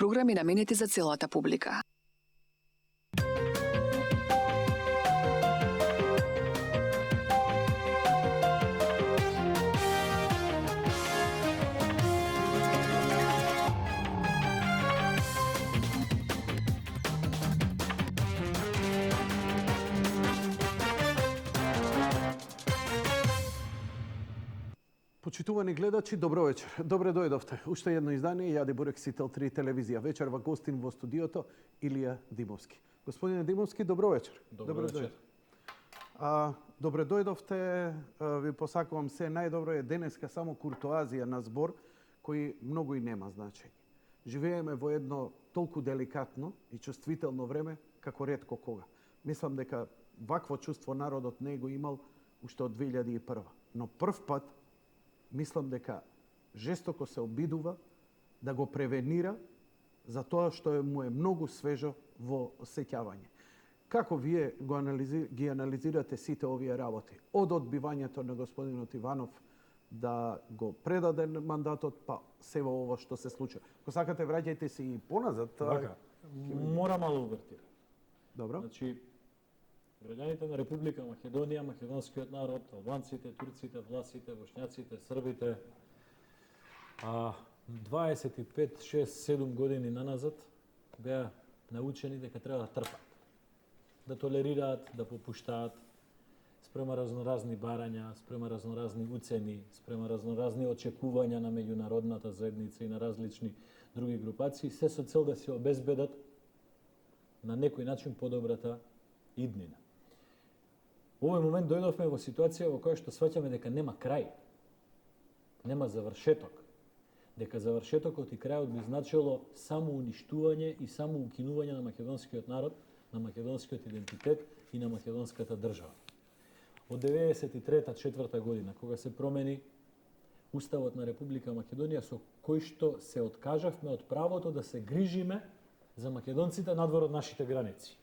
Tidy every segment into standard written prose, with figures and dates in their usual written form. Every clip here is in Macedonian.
програми наменети за целата публика. Почитувани гледачи, добро вечер. Добре дојдовте. Уште едно издание, Јаде Бурек, Сител 3 телевизија. Вечер во гостин во студиото Илија Димовски. Господине Димовски, добро вечер. Добро вечер. Добре дојдовте. Ви посакувам се најдобро. Е денеска само куртоазија на збор, кој многу и нема значење. Живееме во едно толку деликатно и чувствително време како ретко кога. Мислам дека вакво чувство народот не го имал уште од 2001. Но прв пат мислам дека жестоко се обидува да го превенира за тоа што му е многу свежо во сеќавање. Како вие ги анализирате сите овие работи? Од одбивањето на господинот Иванов да го предаде мандатот, па се во ова што се случи. Ако сакате, враќајте се и поназад. Така, мора мало увертира. Добро. Значи, граѓаните на Република Македонија, македонскиот народ, албанците, турците, власите, бошњаците, србите, 25, 6, 7 години наназад беа научени дека треба да трпат, да толерираат, да попуштаат спрема разноразни барања, спрема разноразни уцени, спрема разноразни очекувања на меѓународната заедница и на различни други групации, се со цел да се обезбедат на некој начин подобрата иднина. Во овој момент дојдовме во ситуација во која што сваќаме дека нема крај, нема завршеток, дека завршетокот и крајот би значило само уништување и само укинување на македонскиот народ, на македонскиот идентитет и на македонската држава. Од 93-4 година, кога се промени Уставот на Република Македонија, со кој што се откажавме од правото да се грижиме за македонците надвор од нашите граници.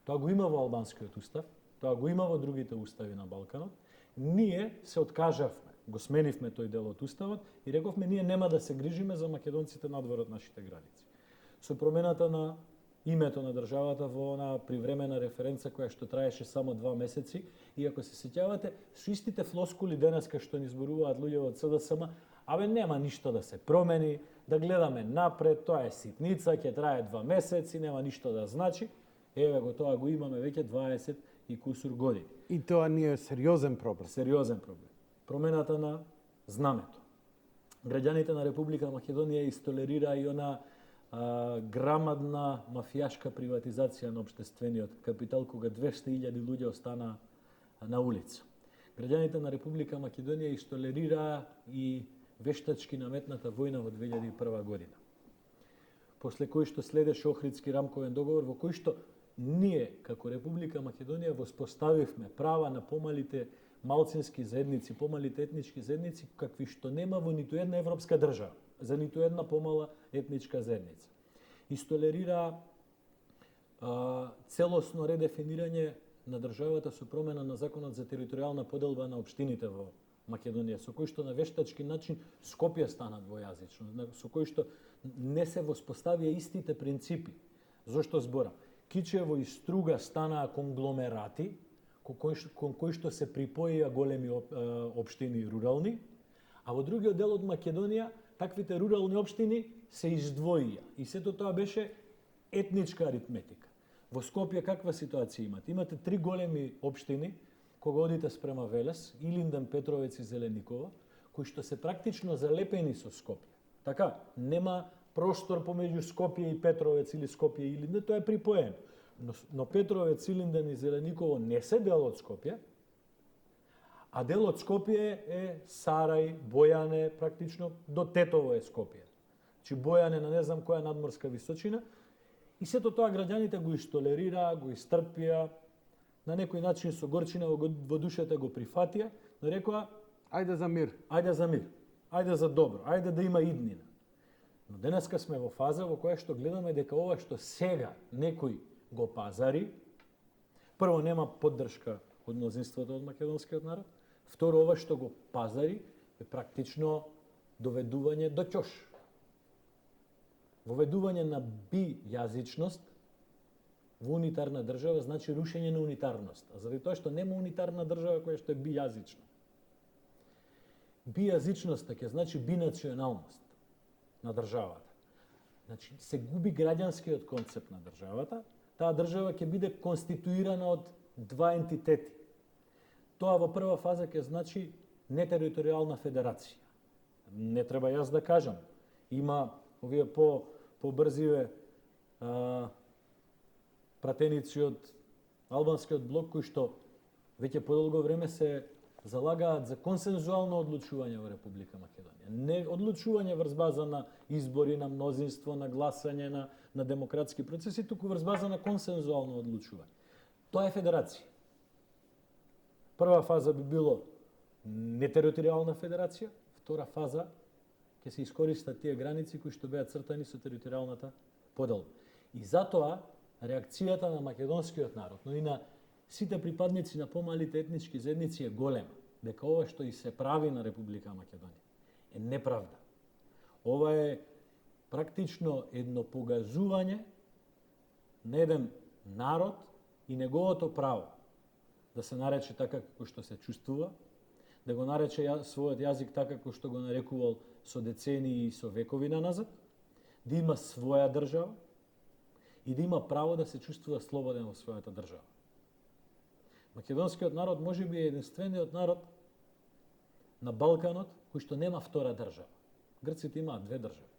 Тоа го има во албанскиот устав, тоа го има во другите устави на Балканот. Ние се откажавме, го сменивме тој дел од уставот и рековме ние нема да се грижиме за македонците надвор од нашите граници. Со промената на името на државата во она привремена референца која што траеше само 2 месеци, и ако се сеќавате, со истите флоскули денеска што ни зборуваат луѓе од СДСМ, абе нема ништо да се промени, да гледаме напред, тоа е ситница, ќе трае 2 месеци, нема ништо да значи. Еве го тоа го имаме веќе 20 и кусур години. И тоа не е сериозен проблем. Сериозен проблем. Промената на знамето. Граѓаните на Република Македонија истолерира и она грамадна мафијашка приватизација на општествениот капитал, кога 200.000 луѓе остана на улица. Граѓаните на Република Македонија истолерира и вештачки наметната војна во 2001 година. После кој што следеше Охридски рамковен договор, во кој што ние, како Република Македонија, воспоставивме права на помалите малцински заедници, помалите етнички заедници, какви што нема во ниту една европска држава, за ниту една помала етничка заедница. Истолерира целосно редефинирање на државата со промена на законот за територијална поделба на општините во Македонија, со кој што на вештачки начин Скопје стана двојазично, со кој што не се воспоставија истите принципи. Зошто зборам? Кичево и Струга станаа конгломерати, кон кој што се припоија големи општини рурални, а во другиот дел од Македонија таквите рурални општини се издвоија. И сето тоа беше етничка аритметика. Во Скопје каква ситуација имате? Имате 3 големи општини, кога одите спрема Велес, Илинден, Петровец и Зеленикова, кои што се практично залепени со Скопје. Така, нема простор помеѓу Скопје и Петровец или Скопје и Илинден, тоа е припоено. Но Петровец, Илинден и Зелениково не се дел од Скопје, а дел од Скопје е Сарај, Бојане, практично до Тетово е Скопје. Значи Бојане на не знам која надморска височина, и сето тоа граѓаните го истолерираа, го истрпија, на некој начин со горчина во душата го прифатија, но рекоа ајде за мир. Ајде за мир. Ајде за добро. Ајде да има иднина. Но денеска сме во фаза во која што гледаме дека ова што сега некој го пазари, прво нема поддршка од мнозинството од македонскиот народ, второ ова што го пазари е практично доведување до ќош. Воведување на бијазичност во унитарна држава значи рушење на унитарност. А заради тоа што нема унитарна држава која што е бијазична. Бијазичноста ќе значи бинационалност на државата. Значи, се губи граѓанскиот концепт на државата, таа држава ќе биде конституирана од два ентитети. Тоа во прва фаза ќе значи нетериторијална федерација. Не треба јас да кажам. Има овие побрзиве пратеници од албанскиот блок кои што веќе подолго време се залагаат за консензуално одлучување во Република Македонија. Не одлучување врз база на избори, на мнозинство, на гласање, на демократски процеси, туку врз база на консензуално одлучување. Тоа е федерација. Прва фаза би било нетериторијална федерација, втора фаза ќе се искористат тие граници кои што беа цртани со територијалната поделба. И затоа реакцијата на македонскиот народ, но и на сите припадници на помалите етнички заедници е голема, дека ова што и се прави на Република Македонија е неправда. Ова е практично едно погазување на еден народ и неговото право да се нарече така како што се чувствува, да го нарече својот јазик така како што го нарекувал со децении и со векови назад, да има своја држава и да има право да се чувствува слободен во својата држава. Македонскиот народ може би е единствениот народ на Балканот кој што нема втора држава. Грците имаат две држави.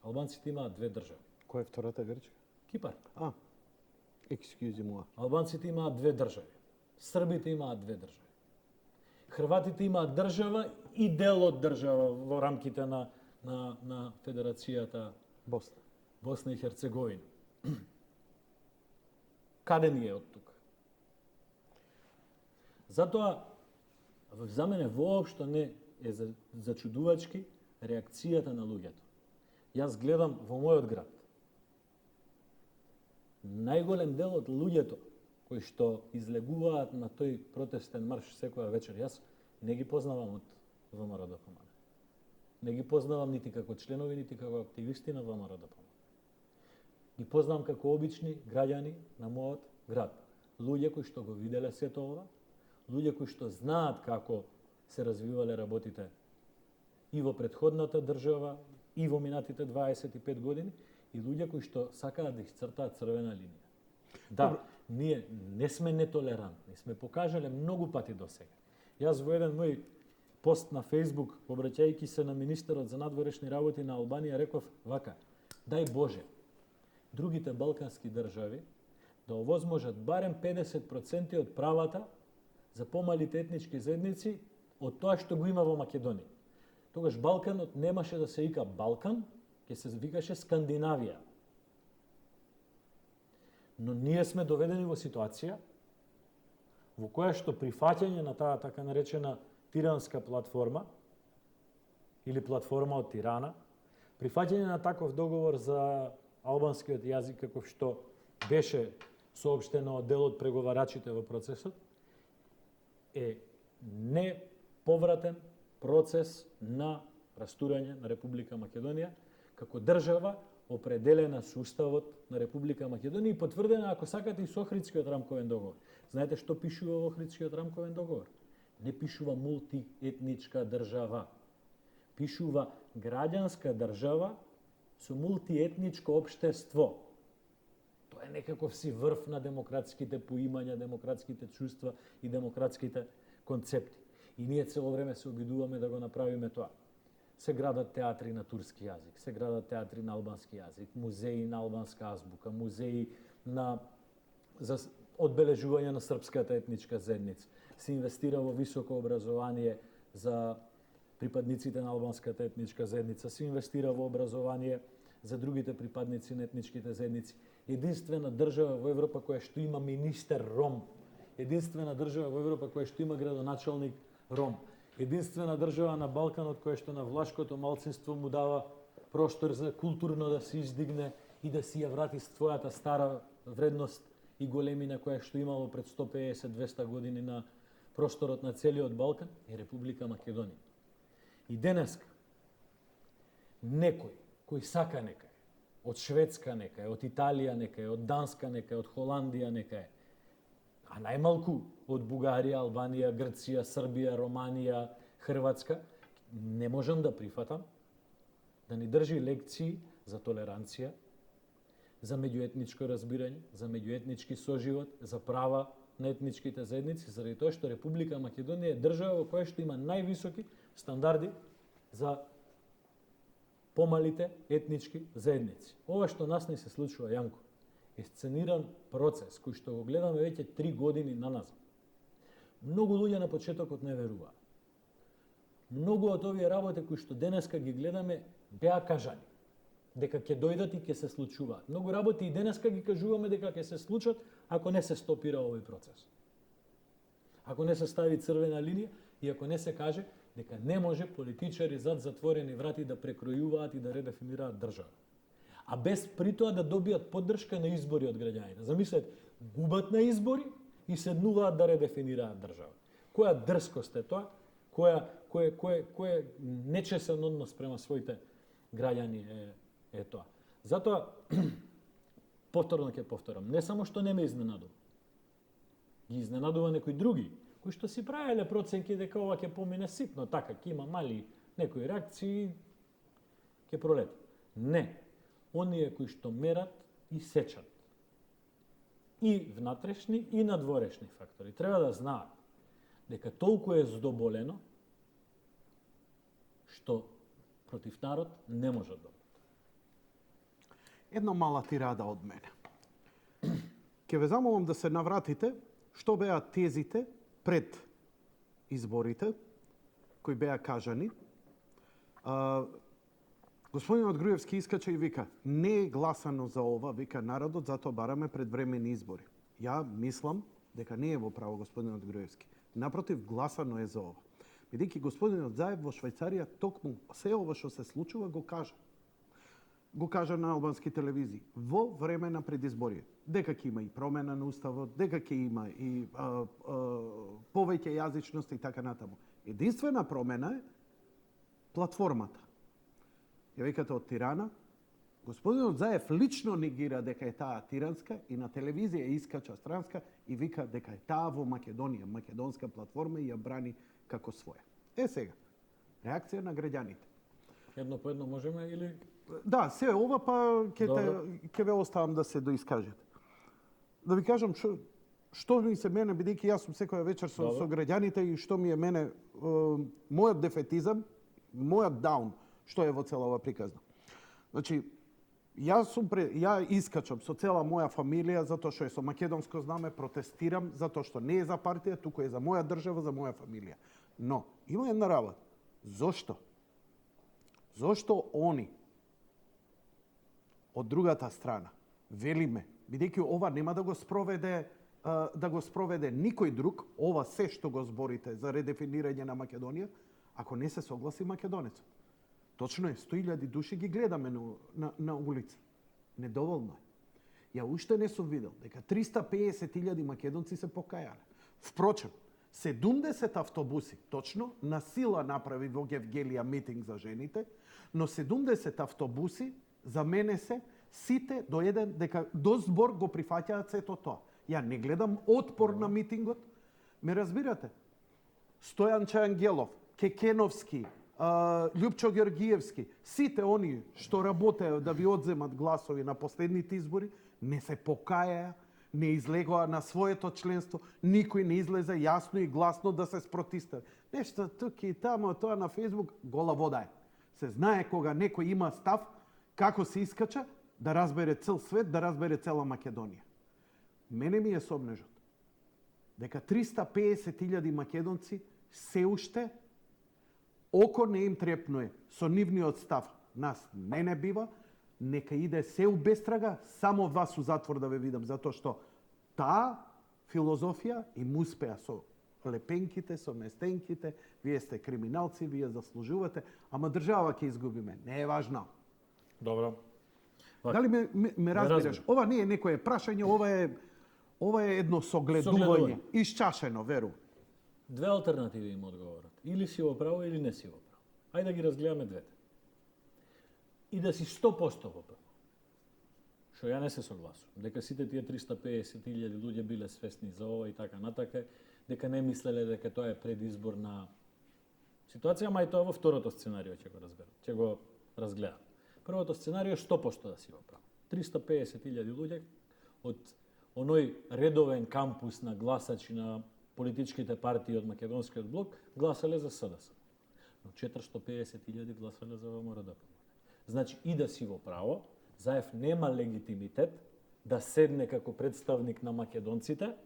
Албанците имаат две држави. Која е втората Грчка? Кипар. Excuse me. Албанците имаат две држави. Србите имаат две држави. Хрватите имаат држава и дел од држава во рамките на Федерацијата Босна и Херцеговина. Каде ни е од тука? Затоа, за мене воопшто не е зачудувачки реакцијата на луѓето. Јас гледам во мојот град. Најголем дел од луѓето кои што излегуваат на тој протестен марш секоја вечер, јас не ги познавам од ВМРО-ДПМН. Не ги познавам нити како членови, нити како активисти на ВМРО-ДПМН. Ги познавам како обични граѓани на мојот град. Луѓе кои што го виделе сето ова, луѓе кои што знаат како се развивале работите и во претходната држава, и во минатите 25 години, и луѓе кои што сакаат да исцртаат црвена линија. Да, ние не сме нетолерантни, сме покажале многу пати до сега. Јас во еден мој пост на Facebook, обраќајќи се на министерот за надворешни работи на Албанија, реков вака: дај Боже, другите балкански држави да овозможат барем 50% од правата за помалите етнички заедници од тоа што го има во Македонија. Тогаш Балканот немаше да се вика Балкан, ќе се викаше Скандинавија. Но ние сме доведени во ситуација во која што прифаќање на таа така наречена тиранска платформа или платформа од Тирана, прифаќање на таков договор за албанскиот јазик каков што беше соопштено од дел од преговарачите во процесот, е неповратен процес на растурање на Република Македонија како држава определена со уставот на Република Македонија и потврдена, ако сакате, и со Охридскиот рамковен договор. Знаете што пишува во Охридскиот рамковен договор? Не пишува мултиетничка држава. Пишува граѓанска држава со мултиетничко општество. Тоа е некаков си врв на демократските поимања, демократските чувства и демократските концепти. И ние цело време се обидуваме да го направиме тоа. Се градат театри на турски јазик, се градат театри на албански јазик, музеи на албанска азбука, музеи за одбележување на српската етничка заедница. Се инвестира во високо образование за припадниците на албанската етничка заедница, се инвестира во образование за другите припадници на етничките заедници. Единствена држава во Европа која што има министер Ром, единствена држава во Европа која што има градоначалник Ром, единствена држава на Балканот која што на влашкото малцинство му дава простор за културно да се издигне и да си ја врати својата стара вредност и големина која што имало пред 150-200 години на просторот на целиот Балкан, е Република Македонија. И денеска некој кој сака некај од Шведска некај, од Италија некај, од Данска некај, од Холандија некај, а најмалку од Бугарија, Албанија, Грција, Србија, Романија, Хрватска, не можам да прифатам да ни држи лекции за толеранција, за меѓуетничко разбирање, за меѓуетнички соживот, за права на етничките заедници, заради тоа што Република Македонија е држава во која што има највисоки стандарди за помалите етнички заедници. Ова што нас не се случува, Јанко, е сцениран процес кој што го гледаме веќе 3 години наназад. Многу луѓе на почетокот не веруваа. Многу од овие работи кои што денеска ги гледаме беа кажани дека ќе дојдат и ќе се случуваат. Многу работи и денеска ги кажуваме дека ќе се случат ако не се стопира овој процес. Ако не се стави црвена линија и ако не се каже дека не може политичари зад затворени врати да прекројуваат и да редефинираат држава. А без при тоа да добијат поддршка на избори од граѓаните. Замислете, губат на избори и седнуваат да редефинираат држава. Која дрскост е тоа? Кој нечесен однос према своите граѓани е тоа. Затоа, повторно ќе повторам, не само што не ме изненадува, ги изненадува некои други, кои што си правеле проценки дека ова ќе помине ситно, така, ќе има мали некои реакции, ќе пролети. Не. Оние кои што мерат и сечат. И внатрешни, и надворешни фактори. Треба да знаат дека толку е здоболено што против народ не може да добре. Една мала тирада од мене. Ќе ве замолам да се навратите што беа тезите пред изборите кои беа кажани. Господинот Груевски искача и вика: не е гласано за ова, вика народот, затоа бараме предвремени избори. Ја мислам дека не е во право господинот Груевски. Напротив, гласано е за ова. Бидејќи господинот Заев во Швајцарија токму се ова што се случува го кажа. Го кажа на албански телевизии во време на предизборие. Дека ќе има и промена на уставот, дека ќе има и повеќе јазичност и така натаму. Единствена промена е платформата. Ја викате од Тирана, господинот Заев лично негира дека е таа тиранска и на телевизија искача странска и вика дека е таа во Македонија, македонска платформа и ја брани како своја. Сега, реакција на граѓаните. Едно по едно можеме или... Да, се ова па ќе ве оставам да се доискажете. Да ви кажам што ми се мене, бидејќи јас сум секоја вечер со граѓаните и што ми е мене мојот дефетизам, мојот даун, што е во цела ова приказна. Значи, ја искачам со цела моја фамилија затоа што е со македонско знаме, протестирам затоа што не е за партија, туку е за моја држава, за моја фамилија. Но има една работа. Зошто? Зошто они од другата страна велиме, бидејќи ова нема да го спроведе никој друг, ова се што го зборите за редефинирање на Македонија, ако не се согласи македонецот. Точно е, 100.000 души ги гледаме на улица. Недоволно е. Ја уште не сум видел дека 350.000 македонци се покајале. Впрочем, 70 автобуси, точно, на сила направи во Гевгелија митинг за жените, но 70 автобуси за мене се сите до еден дека до збор го прифаќаат сето тоа. Ја не гледам отпор на митингот. Ме разбирате? Стојан Ангелов, Кекеновски, Љупчо Георгиевски, сите они што работеа да ви одземат гласови на последните избори, не се покаја, не излегоа на своето членство, никој не излезе јасно и гласно да се спротивстави. Нешто тук и тамо, тоа на Фејсбук, гола вода е. Се знае кога некој има став, како се искача, да разбере цел свет, да разбере цела Македонија. Мене ми е сомнежот дека 350.000 македонци се уште око не им трепнуе со нивниот став. Нас не бива, нека иде се у бестрага, само вас у затвор да ве видам, затоа што таа филозофија им успеа со лепенките, со местенките, вие сте криминалци, вие заслужувате, ама држава ќе изгубиме. Не е важно. Добро. Дали ме разбираш? Ова не е некое прашање, ова е едно согледување, исчашено, веру. Две алтернативи има одговорот. Или си во право, или не си во право. Ајде да ги разгледаме двете. И да си 100% во право. што ја не се согласувам, дека сите тие 350.000 луѓе биле свесни за ова и така натака, дека не мислеле дека тоа е предизборна ситуација, ама и тоа во второто сценарио ќе го разберам, ќе го разгледам. Првото сценарио 100% да си го прави. 350.000 луѓе од оној редовен кампус на гласачи на политичките партии од Македонскиот блок гласале за СДСМ. Но 450.000 гласале за ВМРО-ДПМНЕ. Значи и да си во право, Заев нема легитимитет да седне како представник на македонците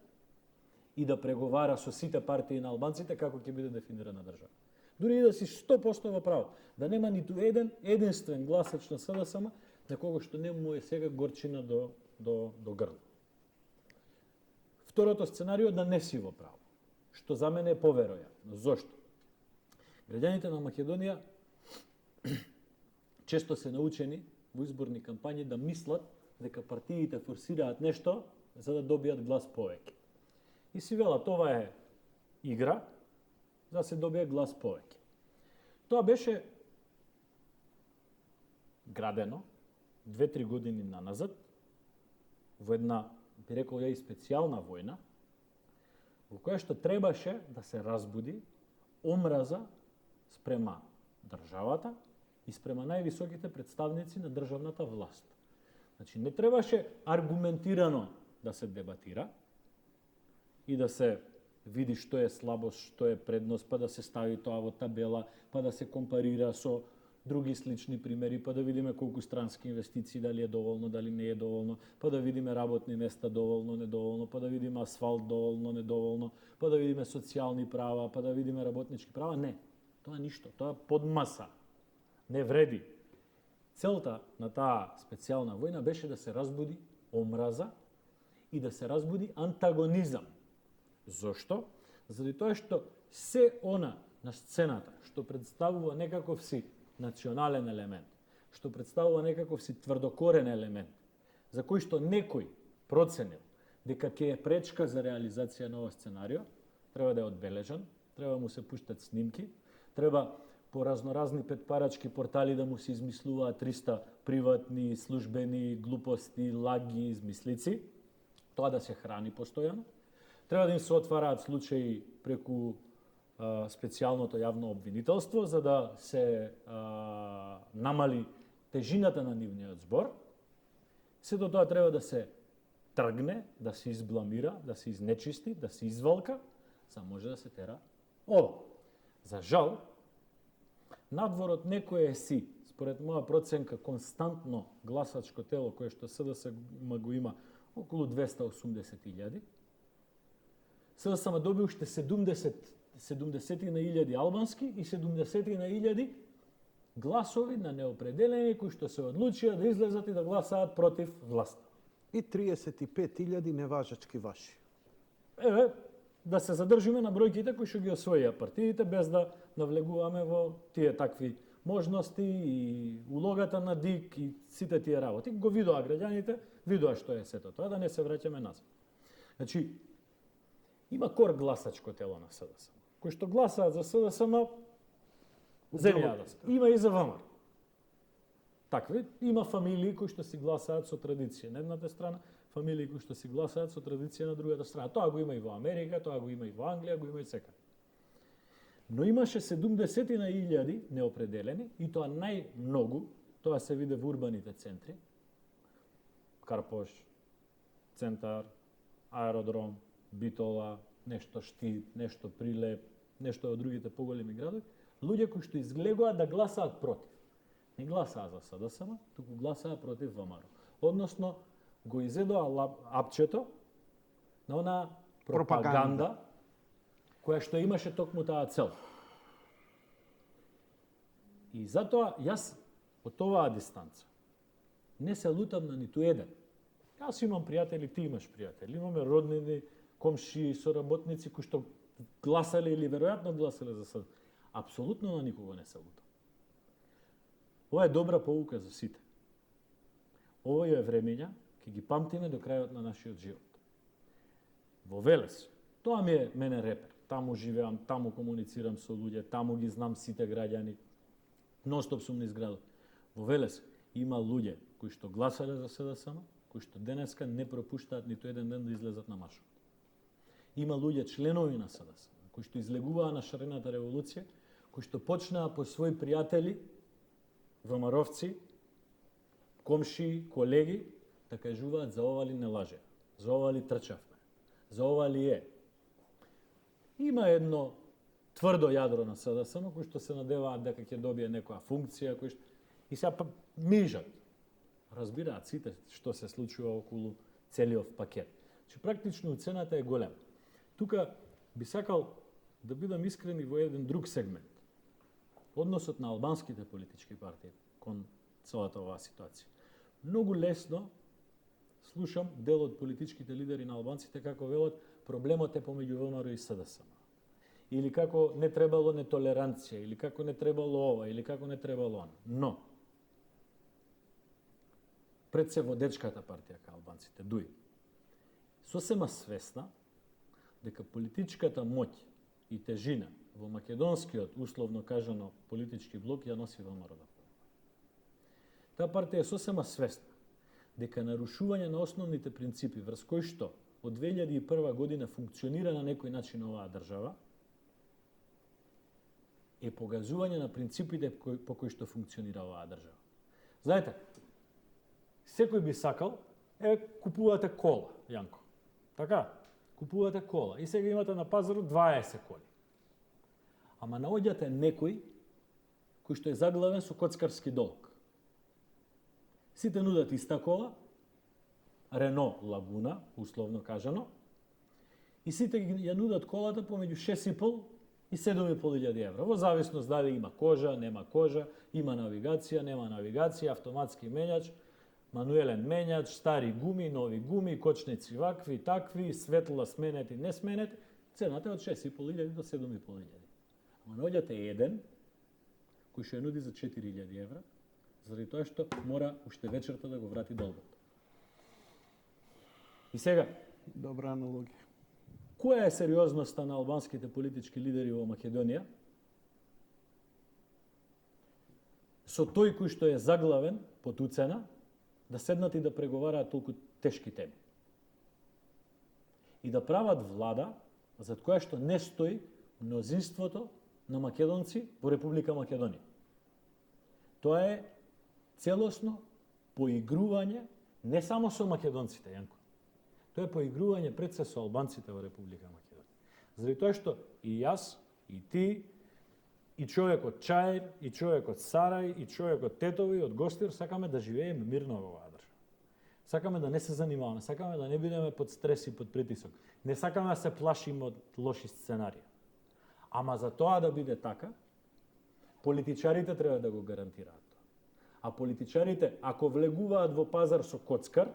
и да преговара со сите партии на албанците како ќе биде дефинирана држава. Дури и да си 100% во право, да нема ниту единствен гласач на СДСМ на кого што не му е сега горчина до грло. Второто сценарио да не си во право, што за мене е поверојатно. Зошто? Граѓаните на Македонија често се научени во изборни кампањи да мислат дека партиите форсираат нешто за да добијат глас повеќе. И си велат, ова е игра за да се добие глас повеќе. Тоа беше градено 2-3 години наназад во една, би рекол ја, и специјална војна, во која што требаше да се разбуди омраза спрема државата и спрема највисоките представници на државната власт. Значи, не требаше аргументирано да се дебатира и да се види што е слабост, што е предност, па да се стави тоа во табела, па да се компарира со други слични примери, па да видиме колку странски инвестиции, дали е доволно, дали не е доволно, па да видиме работни места доволно, недоволно, па да видиме асфалт доволно, недоволно, па да видиме социјални права, па да видиме работнички права. Не, тоа ништо, тоа подмаса. Не вреди. Целта на таа специјална војна беше да се разбуди омраза и да се разбуди антагонизам. Зошто? Заради тоа што се она на сцената што представува некаков си национален елемент, што представува некаков си тврдокорен елемент, за кој што некој проценил дека ќе е пречка за реализација на ова сценарио, треба да е одбележан, треба му се пуштат снимки, треба по разноразни петпарачки портали да му се измислуваат 300 приватни, службени глупости, лаги, измислици, тоа да се храни постојано. Треба да им се отвараат случаи преку специјалното јавно обвинителство, за да се намали тежината на нивниот збор. Сето тоа треба да се тргне, да се избламира, да се изнечисти, да се извалка, за може да се тера ова. За жал, надвор од некое си, според моја проценка, константно гласачко тело, кое што СДСМ го има околу 280.000, СДСМ доби уште 70.000 албански и 70.000 гласови на неопределени кои што се одлучија да излезат и да гласаат против власта. И 35.000 неважачки ваши. Еве, да се задржиме на бројките кои што ги освоија партиите, без да навлегуваме во тие такви можности и улогата на ДИК и сите тие работи. Го видоа граѓаните, видоа што е сето тоа, да не се враќаме назад. Значи, има кор гласачко тело на СДСМ, кои што гласаат за СДСМ, земја да се. Има и за ВМРО. Такви, има фамилии кои што си гласаат со традиција на едната страна, фамилии кои што си гласаат со традиција на другата страна. Тоа го има и во Америка, тоа го има и во Англија, го има и секаде. Но имаше 70.000 неопределени и тоа најмногу, тоа се виде во урбаните центри, Карпош, Центар, Аеродром, Битола, нешто Штип, нешто Прилеп, нешто од другите поголеми градови, луѓе кои што изгледуваат да гласаат против. Не гласаа за СДСМ, туку гласаа против ВМРО. Односно, го изедоа апчето на она пропаганда која што имаше токму таа цел. И затоа јас од оваа дистанца не се лутам на ниту еден. Јас имам пријатели, ти имаш пријатели, имаме роднини, комшии, соработници кои што гласале или веројатно гласале за СДСМ. Апсолутно на никого не се лутам. Ова е добра поука за сите. Ова е времења ќе ги памтиме до крајот на нашиот живот. Во Велес, тоа ми е мене репер. Таму живеам, таму комуницирам со луѓе, таму ги знам сите граѓани. Ностоп сум низ градот. Во Велес има луѓе кои што гласале за СДСМ, кои што денеска не пропуштаат ниту еден ден да излезат на маршот. Има луѓе членови на СДСМ кои што излегуваа на шарената револуција, кои што почнаа по своји пријатели, ВМРО-вци, комши, колеги, да кажуваат за ова ли не лаже, за ова ли трчавме, за ова ли е. Има едно тврдо јадро на СДСМ кои што се надеваат дека ќе добие некоја функција, кои што и сега мижат. Разбираат сите што се случува околу целиот пакет. Че практично уцената е голема. Тука би сакал да бидам искрен и во еден друг сегмент. Односот на албанските политички партии кон целата оваа ситуација. Многу лесно слушам дел од политичките лидери на албанците како велат проблемот е помеѓу ВМРО и СДСМ. Или како не требало нетолеранција, или како не требало ова, или како не требало она. Но, пред се водечката партија кај албанците, ДУИ, сосема свесна дека политичката моќ и тежина во македонскиот, условно кажано, политички блок ја носи ВМРО. Таа партија е сосема свесна дека нарушување на основните принципи врз кои што од 2001 година функционира на некој начин оваа држава е погазување на принципите по кои што функционира оваа држава. Знаете, секој би сакал, купувате кола, Јанко. Така? Купувате кола и сега имате на пазарот 20 коли. Ама наоѓате некој кој што е заглавен со коцкарски долг. Сите нудат иста кола, Рено Лагуна, условно кажано, и сите ја нудат колата помеѓу 6,5 и 7.500 евра. Во зависност дали има кожа, нема кожа, има навигација, нема навигација, автоматски менјач, мануелен менјач, стари гуми, нови гуми, кочници вакви, такви, светла сменети, не сменети, цената е од 6.500 до 7.500. Ама наоѓате еден кој што ја нуди за 4.000 евра, заради тоа што мора уште вечерта да го врати долгот. И сега, Добра аналогија. која е сериозноста на албанските политички лидери во Македонија со тој кој што е заглавен под уцена да седнат и да преговараат толку тешки теми? И да прават влада зад која што не стои мнозинството на македонци во Република Македонија. Тоа е целосно поигрување не само со македонците, Јанко. Тоа е поигрување пред се со албанците во Република Македонија. Заради тоа што и јас, и ти, и човекот Чаир, и човекот Сарај, и човекот Тетово и од Гостир сакаме да живееме мирно во оваа држава. Сакаме да не се занимаваме, сакаме да не бидеме под стрес и под притисок. Не сакаме да се плашиме од лоши сценарии. Ама за тоа да биде така, политичарите треба да го гарантираат тоа. А политичарите, ако влегуваат во пазар со коцкар,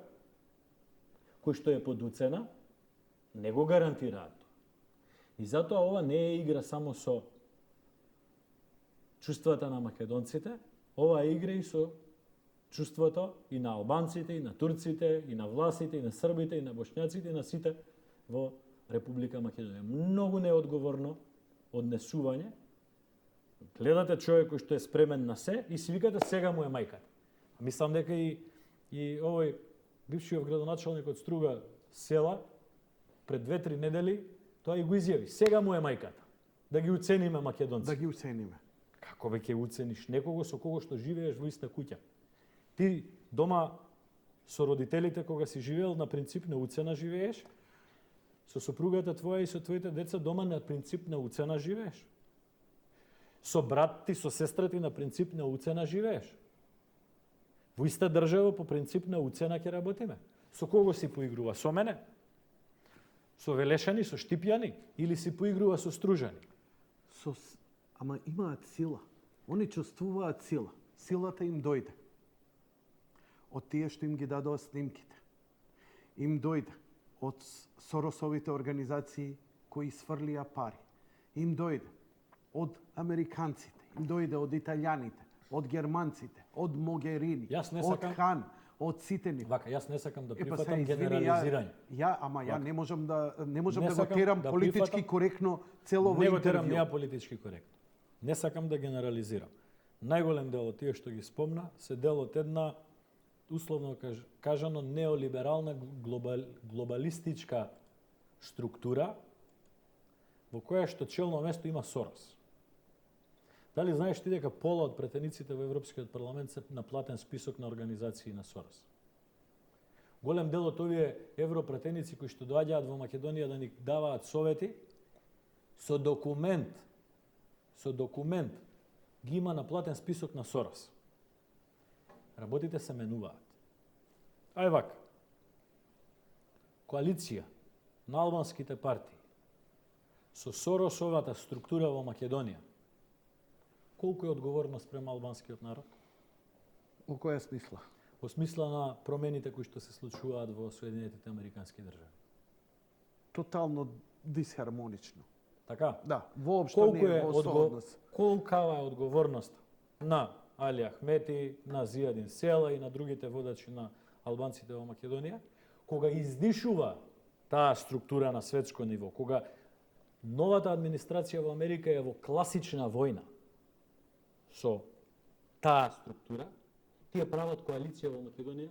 кој што е под уцена, не го гарантираат тоа. И затоа ова не е игра само со чувствата на македонците, ова е игра и со чувството и на албанците, и на турците, и на власите, и на србите, и на бошњаците, и на сите во Република Македонија. Многу неодговорно однесување. Гледате човек кој што е спремен на се и си викате сега му е мајката. Мислам дека и овој бившиот градоначалник од Струга села пред 2-3 недели тоа и го изјави. Сега му е мајката. Да ги уцениме македонци. Да ги уцениме. Како бе ќе уцениш некого со кого што живееш во иста куќа? Ти дома со родителите кога си живеел на принцип на уцена живееш? Со сопругата твоја и со твоите деца дома на принцип на уцена живееш? Со брат ти, со сестра ти на принцип на уцена живееш? Во иста држава по принцип на уцена ќе работиме. Со кого си поигрува? Со мене? Со Велешани, со Штипјани? Или си поигрува со Стружани? Ама имаат сила. Они чувствуваат сила. Силата им дојде од тие што им ги дадоа снимките. Им дојде од Соросовите организации кои сврлија пари. Им дојде од американците, им дојде од италијаните, од германците, од Могерини, од Хан, од сите нив. Вака, јас не сакам да прифатам генерализирање. Ја не можам да го терам политички коректно цело во интервју. Не го терам ја политички коректно. Не сакам да генерализирам. Најголем дел од тие што ги спомна се дел од една условно кажано неолиберална глобалистичка структура во која што челно место има Сорос. Дали знаеш ти дека пола од претениците во Европскиот парламент се на платен список на организации на Сорос? Голем дел од овие европретеници кои што доаѓаат во Македонија да ни даваат совети, со документ ги има на платен список на Сорос. Работите се менуваат. Ај вака. Коалиција на албанските партии со Соросовата структура во Македонија, колку е одговорност према албанскиот народ? Во која смисла? Во смисла на промените кои што се случуваат во Соединетите Американски држави. Тотално дисхармонично. Така? Да, воопшто Колку не е е во сооднос. колкава е одговорност на Али Ахмети, на Зијадин Села и на другите водачи на албанците во Македонија, кога издишува таа структура на светско ниво, кога новата администрација во Америка е во класична војна со таа структура, тие прават коалиција во Македонија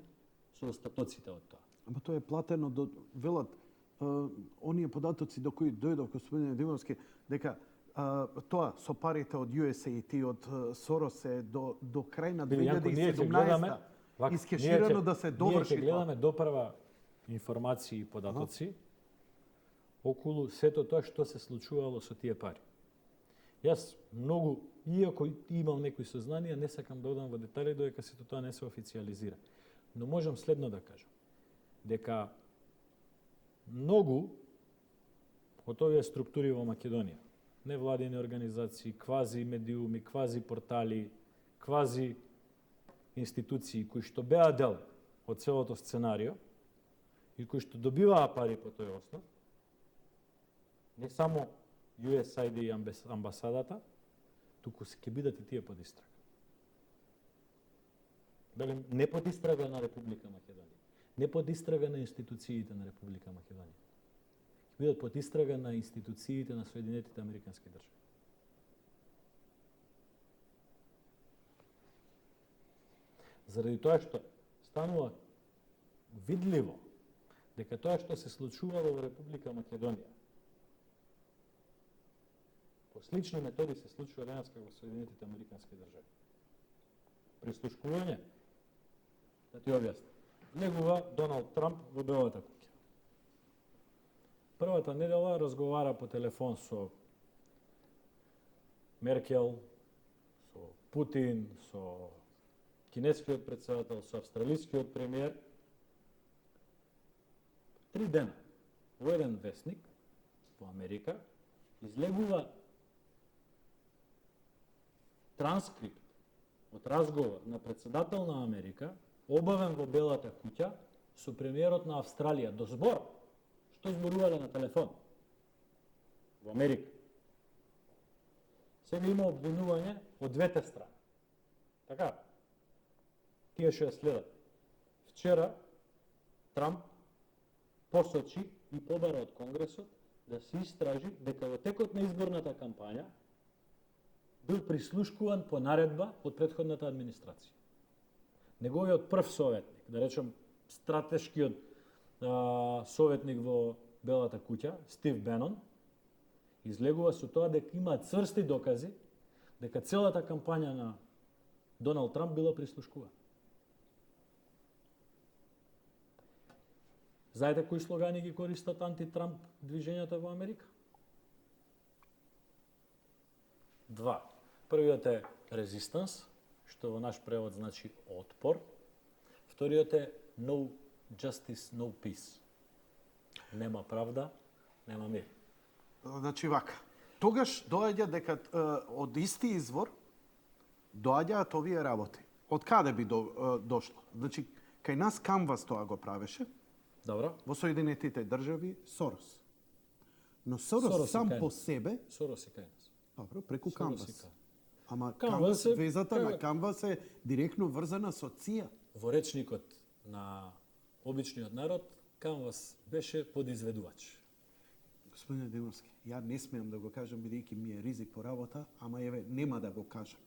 со остатоците од тоа. Ама тоа е платено до велат оние податоци до кои дојдов господин Димовски дека тоа со парите од USAID од Сорос е до крај на 2017 искеширано да се доврши тоа. Ние ќе гледаме допрва информации и податоци околу сето тоа што се случувало со тие пари. Јас многу, иако имам некои сознанија, не сакам да одам во детали додека сето тоа не се официализира. Но можам следно да кажам, дека многу од овие структури во Македонија, невладини организации, квази медиуми, квази портали, квази институции кои што беа дел од целото сценарио и кои што добиваа пари по тој основ, не само USAID и амбасадата, туку ќе бидат и тие под истрага. Велим, не под истрага на Република Македонија, не под истрага на институциите на Република Македонија. Ќе бидат под истрага на институциите на Соединетите Американски држави. Заради тоа што станува видливо дека тоа што се случувало во Република Македонија по слични методи се случува денеска во Соединетите Американски држави. Прислушкување, да ти објаснам. Влегува Доналд Трамп во Белата куќа. Првата недела разговара по телефон со Меркел, со Путин, со кинескиот председател, со австралискиот премиер. 3 дена во еден весник во Америка излегува транскрипт од разговор на председател на Америка, обавен во Белата куќа со премиерот на Австралија до збор што зборувале на телефон во Америка. Сега има обвинување од двете страни. Така, тие што ја следат. Вчера Трамп посочи и побара од Конгресот да се истражи дека во текот на изборната кампања бил прислушкуван по наредба од претходната администрација. Неговиот прв советник, да речем стратешкиот советник во Белата куќа, Стив Бенон, излегува со тоа дека има цврсти докази дека целата кампања на Доналд Трамп била прислушкувана. Знаете кои слогани ги користат анти-Трамп движењата во Америка? 2. Првиот е resistance, што во наш превод значи отпор. Вториот е no justice, no peace. Нема правда, нема мир. Значи вака. Тогаш доаѓа дека од исти извор доаѓаат овие работи. Од каде би дошло? Значи, кај нас Canvas тоа го правеше, Добро? во Соединетите држави Сорос. Но Сорос сам по себе, Сорос е кај нас. добро, преку Сорос Canvas. е кај. Ама Canvas Canvas, е- везата на Canvas е директно врзана со ЦИА. Во речникот на обичниот народ, Canvas беше подизведувач. Господине Демовски, ја не смеам да го кажам бидејќи ми е ризик по работа, ама еве нема да го кажам.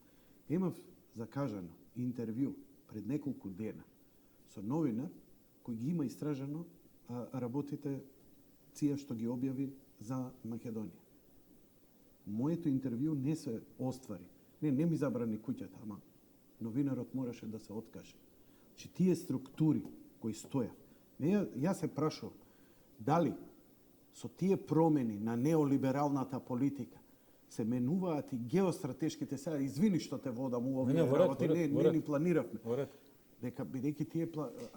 Имав закажано интервју пред неколку дена со новинар кој ги има истражено работите ција што ги објави за Македонија. Моето интервју не се оствари. Не ми забрани куќата, ама новинарот мораше да се откаже. Че тие структури кои стојат, јас се прашувам дали со тие промени на неолибералната политика се менуваат и геостратешките сега, извини што те водам у овие работи, не ни планиравме. Дека бидејќи тие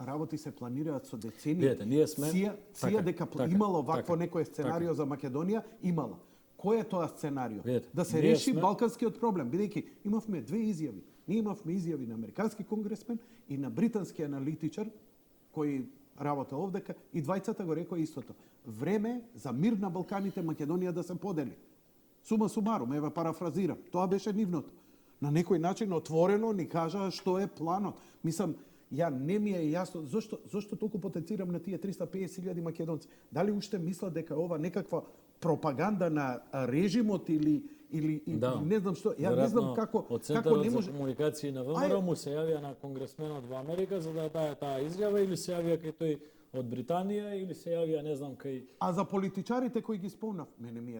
работи се планираат со децении, ција дека имало вакво некој сценарио за Македонија, имало. Кој е тоа сценарио? Да се реши балканскиот проблем, бидејќи имавме две изјави. Ние имавме изјави на американски конгресмен и на британски аналитичар кој работа овдека и двајцата го рекоа истото. Време за мир на Балканите, Македонија да се подели. Сума сумарум, еве парафразирам, тоа беше нивното. На некој начин отворено ни кажаа што е планот. Мислам, не ми е јасно зошто толку потенцирам на тие 350.000 македонци. Дали уште мислат дека ова некаква пропаганда на режимот или не знам што. Не знам како не може. Од комуникација на ВМРО му се јавија на конгресменот во Америка за да даде таа изјава или се јавија кај тој од Британија или се јавија не знам кај. А за политичарите кои ги спомнав, мене ми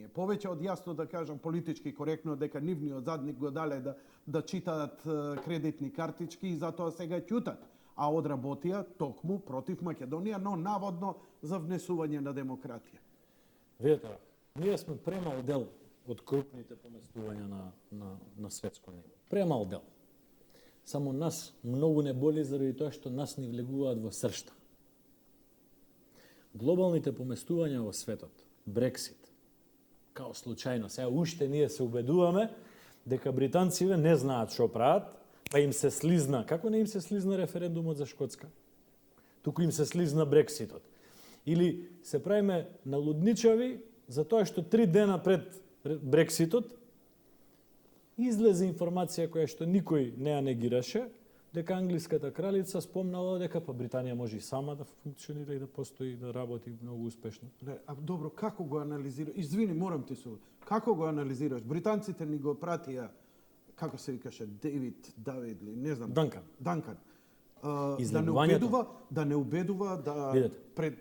е повеќе од јасно да кажам политички коректно дека нивниот задник го дале да читаат кредитни картички и затоа сега ќутат, а одработија токму против Македонија, но наводно за внесување на демократија. Видете, ние сме премал дел од крупните поместувања на светско ниво. Премал дел. Само нас многу не боли заради тоа што нас ни влегуваат во сршта. Глобалните поместувања во светот, Брексит, као случајно, сега уште ние се убедуваме дека британците не знаат што прават, па им се слизна. Како не им се слизна референдумот за Шкотска? Туку им се слизна Брекситот. Или се правиме налудничави за тоа што 3 дена пред Брекситот излезе информација која што никој не ја негираше, дека англиската кралица спомнала дека па Британија може и сама да функционира и да постои и да работи многу успешно. Добро, како го анализираш? Извини, морам ти се. Како го анализираш? Британците ни го пратија, како се викаше, Давид, не знам. Данкан. Да не убедува да... Видете,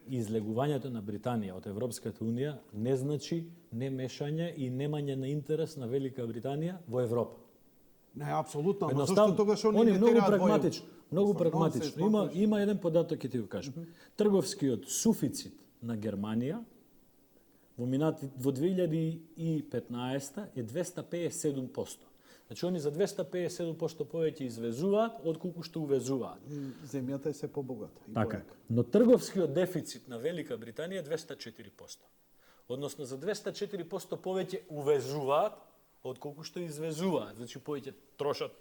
излегувањето на Британија од Европската Унија не значи немешање и немање на интерес на Велика Британија во Европа. Не, апсолутно, но зашто тогаш они не тераат воју? Многу прагматично. Има еден податок ќе ти го кажам. Трговскиот суфицит на Германија во 2015 е 257%. Значи, они за 257% повеќе извезуваат, отколку што увезуваат. Земјата е се побогата. Така. Но трговскиот дефицит на Велика Британија е 204%. Односно, за 204% повеќе увезуваат, отколку што извезуваат. Значи, повеќе трошат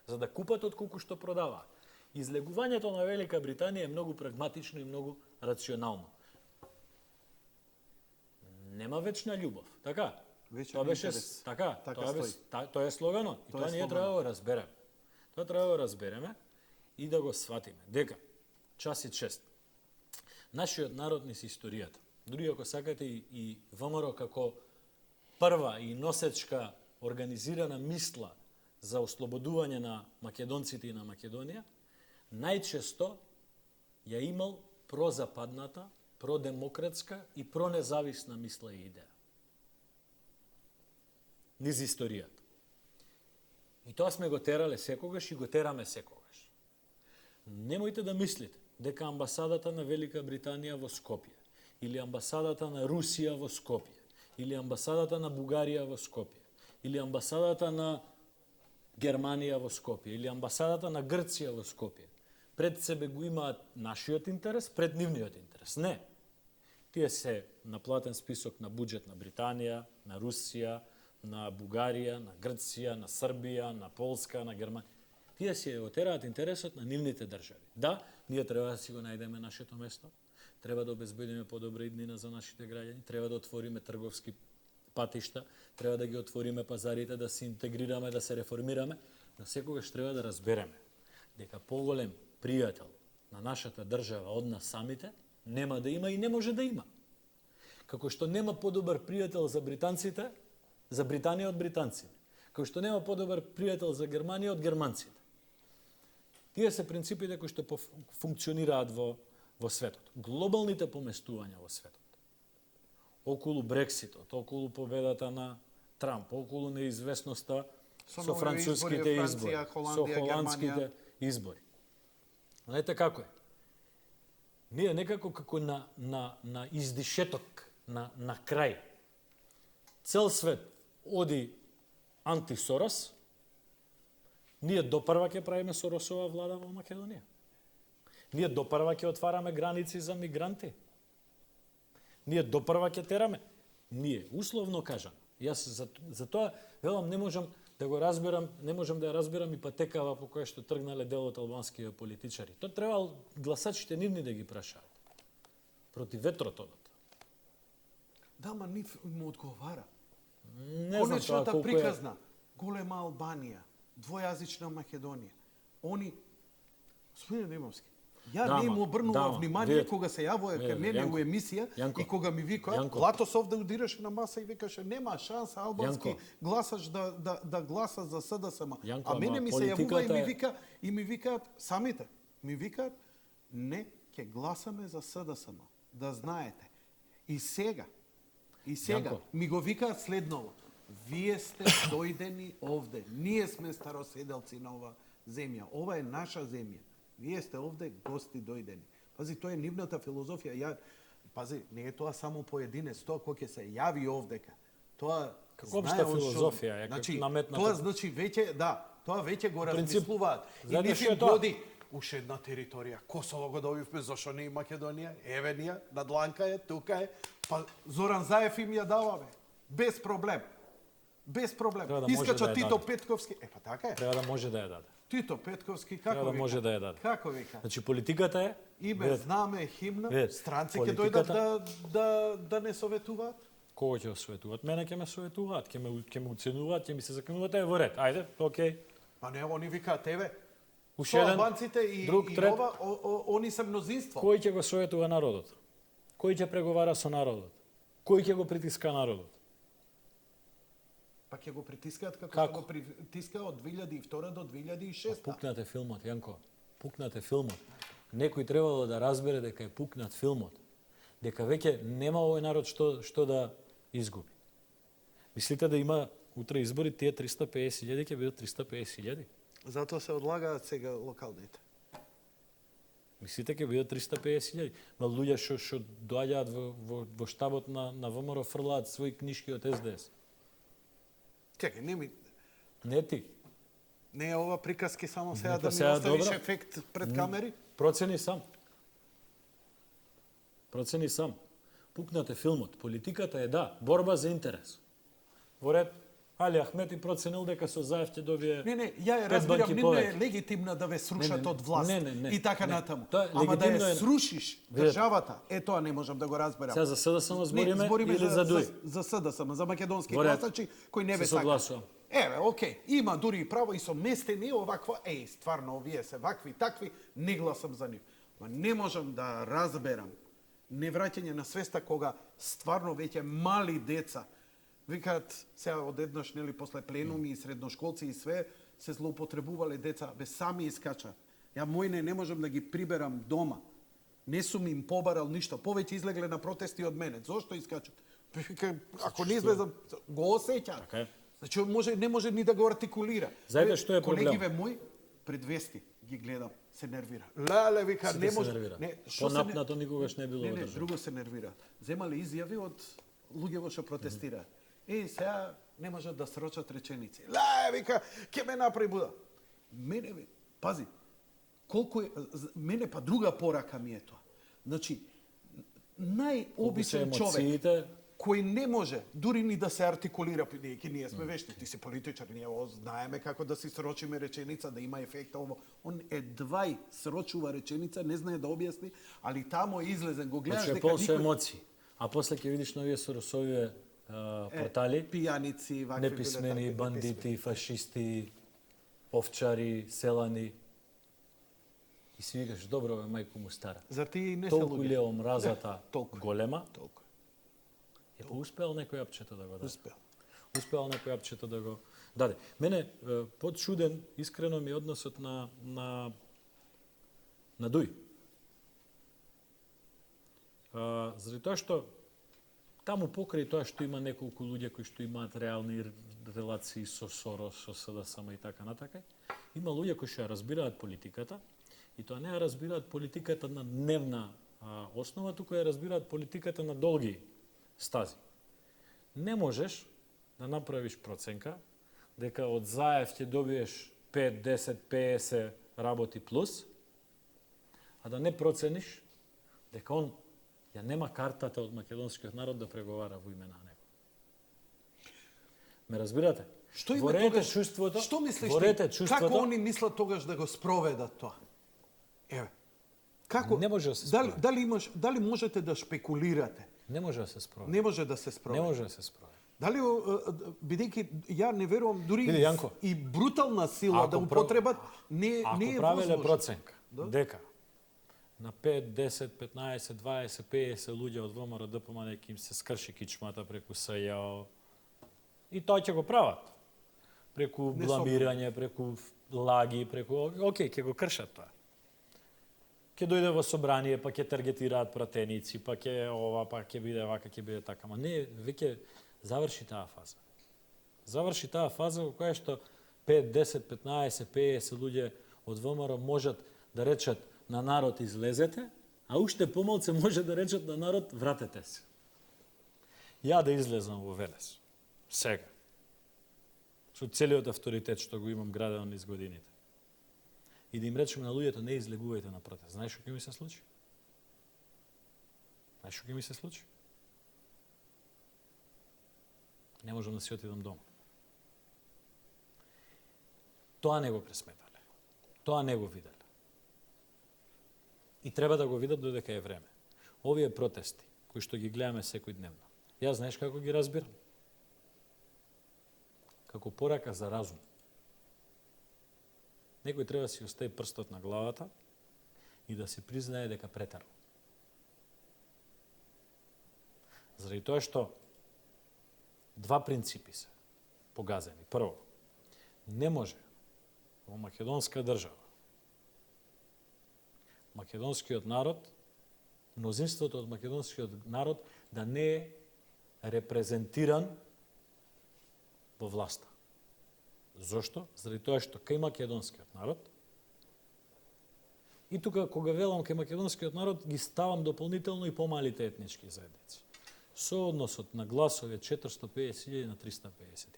за да купат, отколку што продаваат. Излегувањето на Велика Британија е многу прагматично и многу рационално. Нема вечна љубов, така? Тоа беше така, тоа е слоганот и тоа ние треба да го разбереме. Тоа треба да го разбереме и да го сватиме дека час и чест. Нашиот народ низ историјата, дури ако сакате и ВМРО како прва и носечка организирана мисла за ослободување на македонците и на Македонија, најчесто ја имал прозападната, продемократска и пронезависна мисла и идеја. Низ историјата. И тоа сме го терале секогаш и го тераме секогаш. Немојте да мислите дека амбасадата на Велика Британија во Скопје, или амбасадата на Русија во Скопје, или амбасадата на Бугарија во Скопје, или амбасадата на Германија во Скопје, или амбасадата на Грција во Скопје, пред себе го имаат нашиот интерес, пред нивниот интерес. Не. Тие се на платен список на буџет на Британија, на Русија, на Бугарија, на Грција, на Србија, на Полска, на Германија. Тие си го тераат интересот на нивните држави. Да, ние треба да си го најдеме нашето место, треба да обезбедиме подобра иднина за нашите граѓани, треба да отвориме трговски патишта, треба да ги отвориме пазарите, да се интегрираме, да се реформираме, но секогаш треба да разбереме дека поголем пријател на нашата држава од нас самите нема да има и не може да има. Како што нема подобар пријател за британците, за Британија од британците. Како што нема подобар пријател за Германија од германците. Тие се принципите кои што функционираат во светот. Глобалните поместувања во светот. Околу Брекситот, околу победата на Трамп, околу неизвестноста со нови француските избори, избори, Франција, со Холандија, холандските Германија. избори. Знаете како е? Ние некако како на издишеток, на крај. Цел свет оди анти-Сорос, ние допрва ќе правиме Соросова влада во Македонија. Ние допрва ќе отвараме граници за мигранти. Ние допрва ќе тераме. Ние, условно кажам. Јас за тоа велам не можам да го разберам, не можам да ја разберам и патекава по која што тргнале дел од албанските политичари. Тоа требал гласачите нивни да ги прашаат. Против ветрот одат. Да, ма нив му одговара. Не знам тоа Конечната колку е. приказна, голема Албанија, двојазична Македонија. Они, господин Римовски, ја Да, не ма, му обрнува да, внимание видете, кога се јавува кај видете, мене Јанко, у емисија Јанко, и кога ми вика, Јанко. Латос овде удираше на маса и викаше нема шанса албански Јанко. гласач да гласа за СДСМ. Јанко, А мене ама ми се јавува политиката и ми викаат самите, ми викаат не ќе гласаме за СДСМ, да знаете. И сега Јанко. ми го викаат следново. Вие сте дојдени овде. Ние сме староседелци на ова земја. Ова е наша земја. Вие сте овде гости дојдени. Пази, тоа е нивната филозофија. Пази, не е тоа само поединец, тоа кој ќе се јави овдека. Тоа Како знае општа он што- филозофија е, Значи, наметната. тоа значи веќе, да, тоа веќе го принцип, размислуваат. И знаете што е нив тоа? годи уште една територија. Косово го добивме, зашо не и Македонија? Еве ние, на дланка е, тука е. Па Зоран Заев им ја дава, бе. Без проблем. Без проблем. Треба да може Искача да ја Тито даде. Петковски. Па така е. Треба да може да ја даде. Тито Петковски, Треба како да вика? може да ја даде. Како вика? Значи политиката е Име, видете, знаме, химна, Видете, странци ќе политиката- дојдат да не советуваат. кого ќе осветуваат? Мене ќе ме советуваат, ќе ме оценуваат, ќе ми се закануваат, е во ред. Ајде, окей. Па не, они викаат, еве, Уште со еден, албанците и друг, трет. ова, они се мнозинство. Кој ќе го советува народот? Кој ќе преговара со народот? Кој ќе го притиска народот? Па ќе го притискаат како Како? што го притискаа од 2002 до 2006. Пукнате филмот, Јанко. Пукнате филмот. Некој требало да разбере дека е пукнат филмот. Дека веќе нема овој народ што да изгуби. Мислите да има утре избори, тие 350.000 ќе бидат 350.000? Затоа се одлагаат сега локалните. Мислите ќе бидат 350.000? Ма луѓе што доаѓаат во штабот на ВМРО фрлаат своји книшки од СДС. Чекај, Не ти. не е ова приказки само сега па да ми сега оставиш добро. ефект пред камери? Процени сам. Процени сам. Пукнате филмот. Политиката е да, борба за интерес. Во ред, Али Ахмети проценил дека со Заев ќе добие Не, ја ја 5 разбирам, банки нивно е повеќе. легитимно да ве срушат Не, од власт не, и така не. натаму. Тоа е Ама да ја легитимно е- срушиш Видете. државата, тоа не можам да го разберам. Сега за СДСМ збориме, збориме или за ДУИ? за СДСМ, за македонски Во ред. гласачи кои не ве Се сакаат. согласувам. Еве, окей, има дури и право и со местени оваква, стварно овие се вакви такви, не гласам за нив. Ма не можам да разберам невраќање на свеста кога стварно веќе мали деца викаат сега одеднаш нели после пленуми и средношколци и све се злоупотребувале деца, бе сами искача. Ја мојне не можам да ги приберам дома. Не сум им побарал ништо. Повеќе излегле на протести од мене. Зошто искачат? Вика, ако не излезам, го осеќа. Така е. Значи не може ни да го артикулира. Знаете што е проблем? Колегиве мој пред вести ги гледам, се нервира. Леле, вика, Сите не се може. нервира. Што се Понапнато никогаш не било Не, во не, држава. друго се нервира. Земале изјави од луѓе што протестираат. Сега не можат да срочат реченици. Вика, ќе ме направи буда. Мене, пази, колку е, мене па друга порака ми е тоа. Значи, најобичен човек емоциите, кој не може дури ни да се артикулира, бидејќи ние сме вешти, ти си политичар, ние знаеме како да си срочиме реченица, да има ефект ово. Он едвај срочува реченица, не знае да објасни, али тамо е излезен, го гледаш значи е дека пол со емоции. А после ќе видиш на овие Соросовие портали, пијаници, вакви неписмени, бандити, фашисти, овчари, селани. И си викаш, добро бе, мајко му стара. За ти не се Толку луѓе. ли е омразата толку. голема? Толку. Е, па успеал некој апчето да го даде. Успеал. Успеал некој апчето да го даде. Мене подчуден, искрено ми е односот на на Дуј. Заради тоа што таму покрај тоа што има неколку луѓе кои што имаат реални релации со Сорос, со СДСМ и така натака, има луѓе кои што ја разбираат политиката и тоа не ја разбираат политиката на дневна основа, туку ја разбираат политиката на долги стази. Не можеш да направиш проценка дека од Заев ќе добиеш 5, 10, 50 работи плюс, а да не процениш дека он ја нема картата од македонскиот народ да преговара во име на него. Ме разбирате? Што има Ворете тогаш? чувството? Што мислиш ворете ти? чувството? Како они мислат тогаш да го спроведат тоа? Еве. Како? Не може да се дали можете да шпекулирате? Не може да се спроведе. Не може да се спроведе. Не може да се спроведе. Дали бидејќи ја не верувам дури Види, Јанко, и брутална сила да употребат не е ако правеле возможно. проценка Да? дека на 5, 10, 15, 20, 50 луѓе од ВМРО ДПМН ќе им се скрши кичмата преку СЈО и тоа ќе го прават. Преку Не бламирање, преку лаги, преку окей, ќе го кршат тоа. Ќе дојде во собрание, па ќе таргетираат пратеници, па ќе ова, па ќе биде вака, ќе биде така. Ама не, веќе заврши таа фаза. Заврши таа фаза во која што 5, 10, 15, 50 луѓе од ВМРО можат да речат на народ излезете, а уште помалце може да речат на народ вратете се. Ја да излезам во Велес. Сега. Со целиот авторитет што го имам градено низ годините. И да им речем на луѓето не излегувајте на протест. Знаеш што ќе ми се случи? Знаеш што ќе ми се случи? Не можам да си отидам дома. Тоа не го пресметале. Тоа не го виделе. И треба да го видат додека е време. Овие протести, кои што ги гледаме секојдневно, јас знаеш како ги разбирам? Како порака за разум. Некој треба да си остави прстот на главата и да си признае дека претарал. Заради тоа што два принципи се погазени. Прво, не може во македонска држава македонскиот народ, мнозинството од македонскиот народ да не е репрезентиран во власта. Зошто? Заради тоа што кај македонскиот народ, и тука кога велам кај македонскиот народ, ги ставам дополнително и помалите етнички заедници. Со односот на гласове 450.000 на 350.000.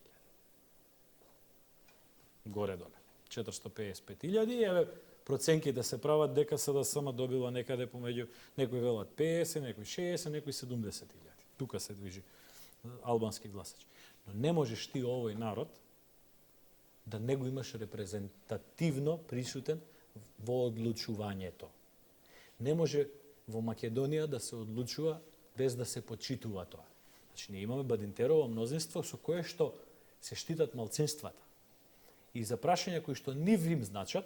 Горе-доле. 455.000 и еве проценките се прават дека СДСМ добила некаде помеѓу, некои велат 50, некои 60, некои 70.000. Тука се движи албански гласач. Но не можеш ти овој народ да не го имаш репрезентативно присутен во одлучувањето. Не може во Македонија да се одлучува без да се почитува тоа. Значи, ние имаме Бадинтерово мнозинство со кое што се штитат малцинствата. И за прашања кои што нив им значат,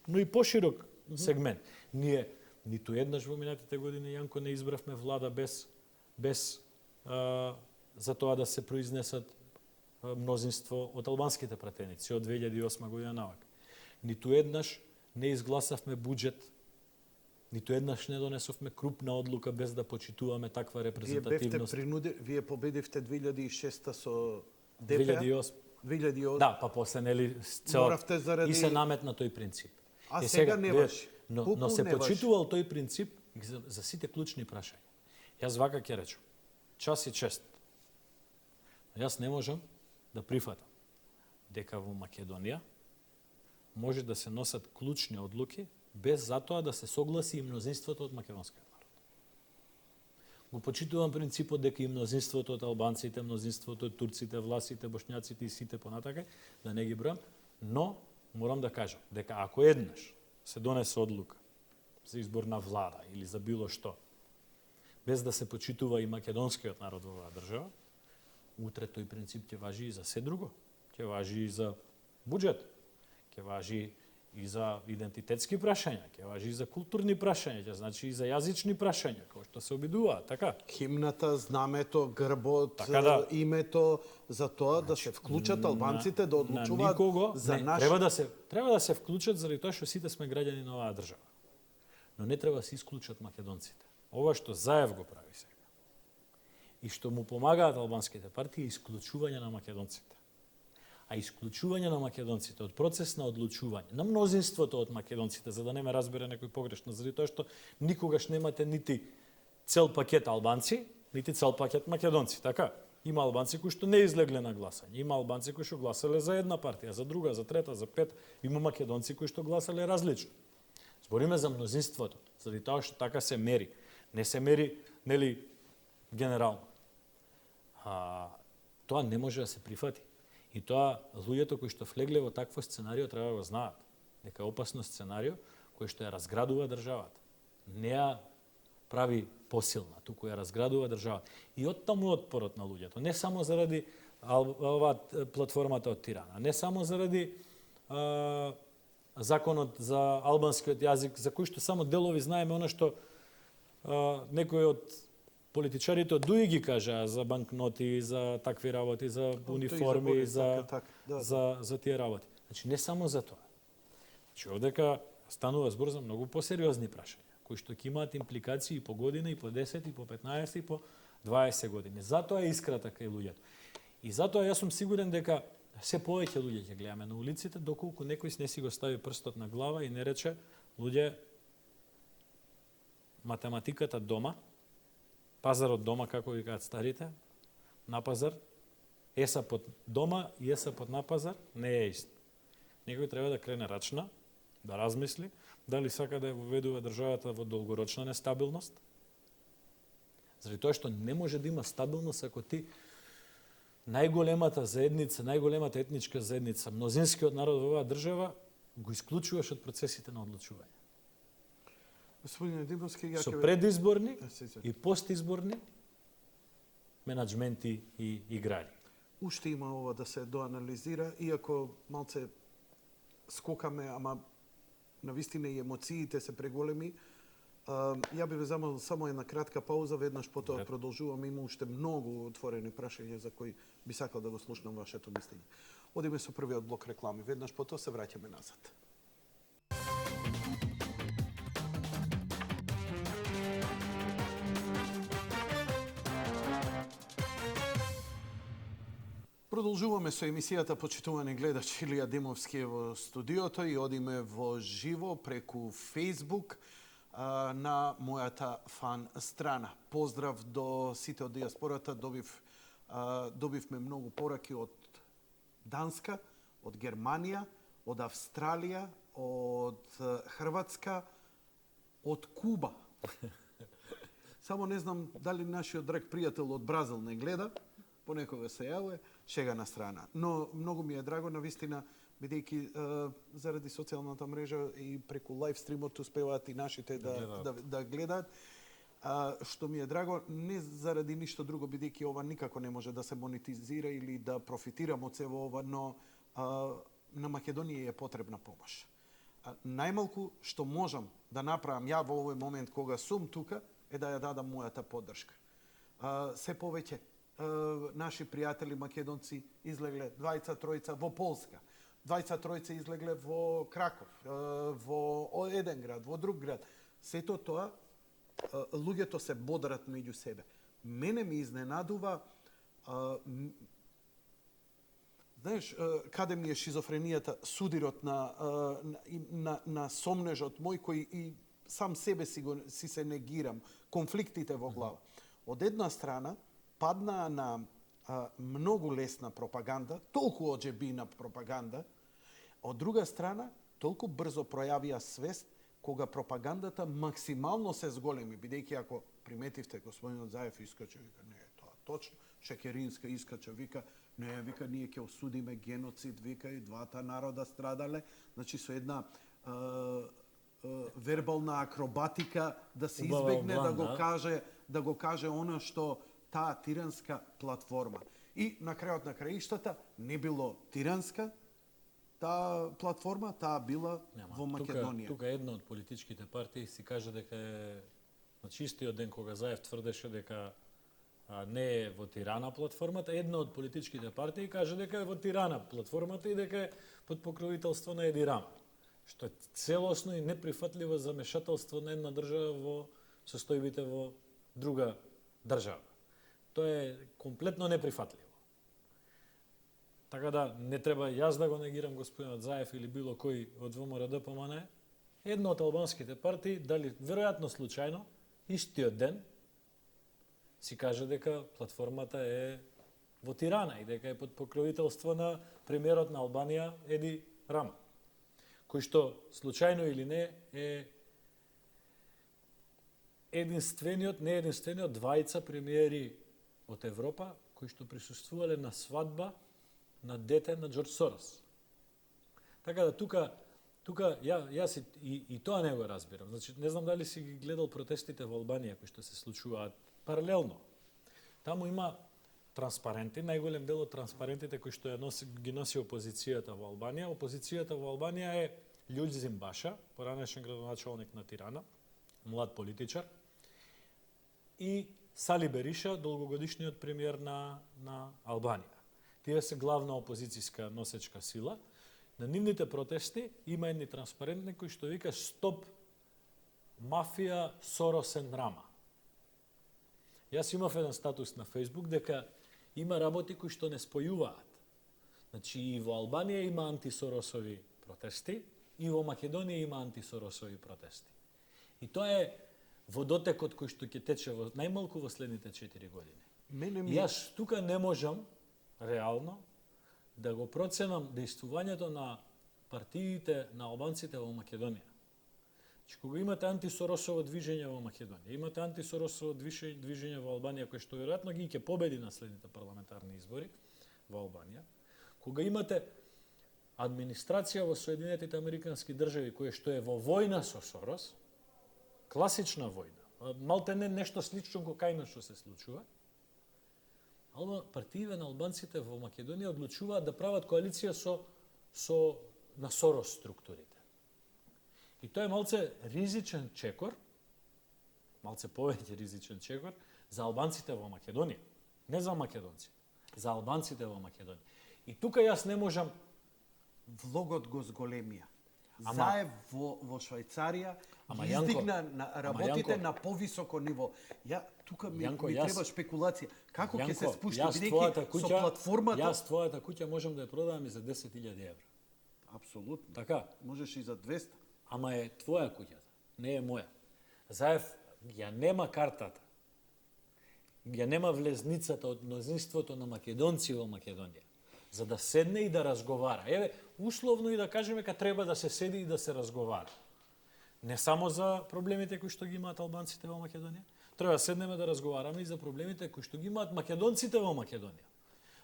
но и поширок сегмент. Ние ниту еднаш во минатите години, Јанко, не избравме влада без за тоа да се произнесат мнозинство од албанските пратеници од 2008 година навак. Ниту еднаш не изгласавме буџет, ниту еднаш не донесовме крупна одлука без да почитуваме таква репрезентативност. Вие победивте 2006 со ДП? 2008. 2008. Да, па после нели Моравте заради... и се наметна тој принцип. А сега не баш. Но се почитувал тој принцип за сите клучни прашања. Јас вака ќе речам. Час и чест. Јас не можам да прифатам дека во Македонија може да се носат клучни одлуки без затоа да се согласи и мнозинството од македонскиот народ. Го почитувам принципот дека и мнозинството од албанците, мнозинството од турците, власите, бошњаците и сите понатака, да не ги бројам, но морам да кажам дека ако еднаш се донесе одлука за избор на влада или за било што, без да се почитува и македонскиот народ во оваа држава, утре тој принцип ќе важи и за се друго. Ќе важи и за буџет, ќе важи и за идентитетски прашања, ќе важи и за културни прашања, ќе значи и за јазични прашања, кои што се обидуваат, така? Химната, знамето, грбот, така да, името, за тоа да се вклучат албанците да одлучуваат никого, за не, наш... треба да се вклучат заради тоа што сите сме граѓани на оваа држава. но не треба да се исклучат македонците. Ова што Заев го прави сега и што му помагаат албанските партии е исклучување на македонците. А исклучување на македонците од процес на одлучување на мнозинството од македонците, за да не ме разбере некој погрешно, заради тоа што никогаш немате нити цел пакет албанци, нити цел пакет македонци, така? Има албанци кои што не излегле на гласање, има албанци кои што гласале за една партија, за друга, за трета, за пет, има македонци кои што гласале различно. Збориме за мнозинството, заради тоа што така се мери. Не се мери, нели, генерално. Тоа не може да се прифати. И тоа луѓето кои што влегле во такво сценарио треба да го знаат. Дека е опасно сценарио кој што ја разградува државата. Не ја прави посилна, туку ја разградува државата. И оттаму отпорот на луѓето. Не само заради оваа платформата од Тирана, не само заради законот за албанскиот јазик, за кој што само делови знаеме, она што некои од политичарите од ДУИ ги кажа за банкноти, за такви работи, за униформи, за тие работи. Значи, не само за тоа. Значи, овдека станува збор за многу посериозни прашања, кои што ќе имаат импликации и по година, и по 10, и по 15, и по 20 години. Затоа е искрата кај луѓето. И затоа јас сум сигурен дека се повеќе луѓе ќе гледаме на улиците, доколку некој не си го стави прстот на глава и не рече, луѓе, математиката дома, пазарот дома, како ви кажат старите, на пазар, есапот дома и есапот на пазар, не е ист. Некој треба да крене рачна, да размисли, дали сака да ја воведува државата во долгорочна нестабилност, заради тоа што не може да има стабилност ако ти најголемата заедница, најголемата етничка заедница, мнозинскиот народ во оваа држава, го исклучуваш од процесите на одлучување. Господине Димовски, со предизборни и постизборни менаџменти и играри. Уште има ова да се доанализира, иако малце скокаме, ама навистина и емоциите се преголеми. Ја би ве замолил само една кратка пауза, веднаш потоа продолжуваме, има уште многу отворени прашања за кои би сакал да го слушнам вашето мислење. Одиме со првиот блок реклами, веднаш потоа се враќаме назад. Продолжуваме со емисијата почитувани гледач Илија Димовски во студиото и одиме во живо преку Facebook на мојата фан страна. Поздрав до сите од диаспората, добивме многу пораки од Данска, од Германија, од Австралија, од Хрватска, од Куба. Само не знам дали нашиот драг пријател од Бразил не гледа, понекога се јавува, шега на страна. Но многу ми е драго, навистина, бидејќи заради социјалната мрежа и преку лайв стримот успеваат и нашите да гледаат. Што ми е драго, не заради ништо друго, бидејќи ова никако не може да се монетизира или да профитирам од сево ова, но на Македонија е потребна помош. Најмалку што можам да направам ја во овој момент кога сум тука, е да ја дадам мојата поддршка. Се повеќе наши пријатели македонци излегле, двајца-тројца во Полска, двајца-тројца излегле во Краков, во еден град, во друг град. Сето тоа, луѓето се бодрат меѓу себе. Мене ми изненадува, знаеш, каде ми е шизофренијата, судирот на сомнежот мој, кој и сам себе си се негирам, конфликтите во глава. Од една страна, паднаа на многу лесна пропаганда, толку оџебина пропаганда, од друга страна, толку брзо пројавија свест кога пропагандата максимално се зголеми, бидејќи ако приметивте, господинот Заев искача, вика, не е тоа точно, Шекеринска искача, вика, не, вика, ние ќе осудиме геноцид, вика, и двата народа страдале, значи со една вербална акробатика да се избегне да го каже она што таа тиранска платформа. И на крајот на краиштата не било тиранска таа платформа, таа била во Македонија. Тука една од политичките партии си кажа дека е на чистиот ден кога Заев тврдеше дека не е во Тирана платформата, една од политичките партии каже дека е во Тирана платформата и дека е под покровителство на Еди Рама. што е целосно и неприфатливо замешателство на една држава во состојбите во друга држава. Тоа е комплетно неприфатливо. Така да не треба јас да го негирам господинот Заев или било кој од ВМРО-ДПМН. Една од албанските партии, дали веројатно случајно, истиот ден си каже дека платформата е во Тирана и дека е под покровителство на премиерот на Албанија Еди Рама, кој што случајно или не е не единствениот двајца премиери од Европа кои што присуствувале на свадба на дете на Џорџ Сорос. Така да тука јас и тоа не го разбирам. Значи не знам дали си ги гледал протестите во Албанија кои што се случуваат паралелно. Таму има транспаренти, најголем дел од транспарентите кои што ги носи опозицијата во Албанија. Опозицијата во Албанија е Љуџзим Баша, поранешен градоначалник на Тирана, млад политичар, и Сали Бериша, долгогодишниот премиер на Албанија. Тие се главна опозицијска носечка сила. На нивните протести има едни транспарентни кои што вика Стоп мафија Соросен Рама. Јас имав еден статус на Фејсбук дека има работи кои што не спојуваат. Значи и во Албанија има антисоросови протести, и во Македонија има антисоросови протести. И тоа е водотекот кој што ќе тече најмалку во следните 4 години. Јас тука не можам реално да го проценам дејствувањето на партиите на албанците во Македонија. Значи, кога имате антисоросово движење во Македонија, имате антисоросово движење во Албанија, кој што веројатно ги ќе победи на следните парламентарни избори во Албанија, кога имате администрација во Соединетите Американски држави која што е во војна со Сорос, класична војна, малте не нешто слично како кај што се случува, партиите на албанците во Македонија одлучуваат да прават коалиција на Сорос структурите. И тоа е малце ризичен чекор, малце повеќе ризичен чекор за албанците во Македонија, не за македонците, за албанците во Македонија. И тука јас не можам. Влогот го зголемија. Заев во Швајцарија издигна работите на повисоко ниво. Тука ми треба шпекулација. Како ќе се спушти бидејќи со платформата? Јас твојата куќа можам да ја продавам и за 10.000 евра. Апсолутно. Така. Можеш и за 200. Ама е твоја куќата, не е моја. Заев ја нема картата. Ја нема влезницата од мнозинството на македонци во Македонија, за да седне и да разговара. Еве, условно и да кажеме дека треба да се седи и да се разговара. Не само за проблемите кои што ги имаат албанците во Македонија, треба да седнеме да разговараме и за проблемите кои што ги имаат македонците во Македонија.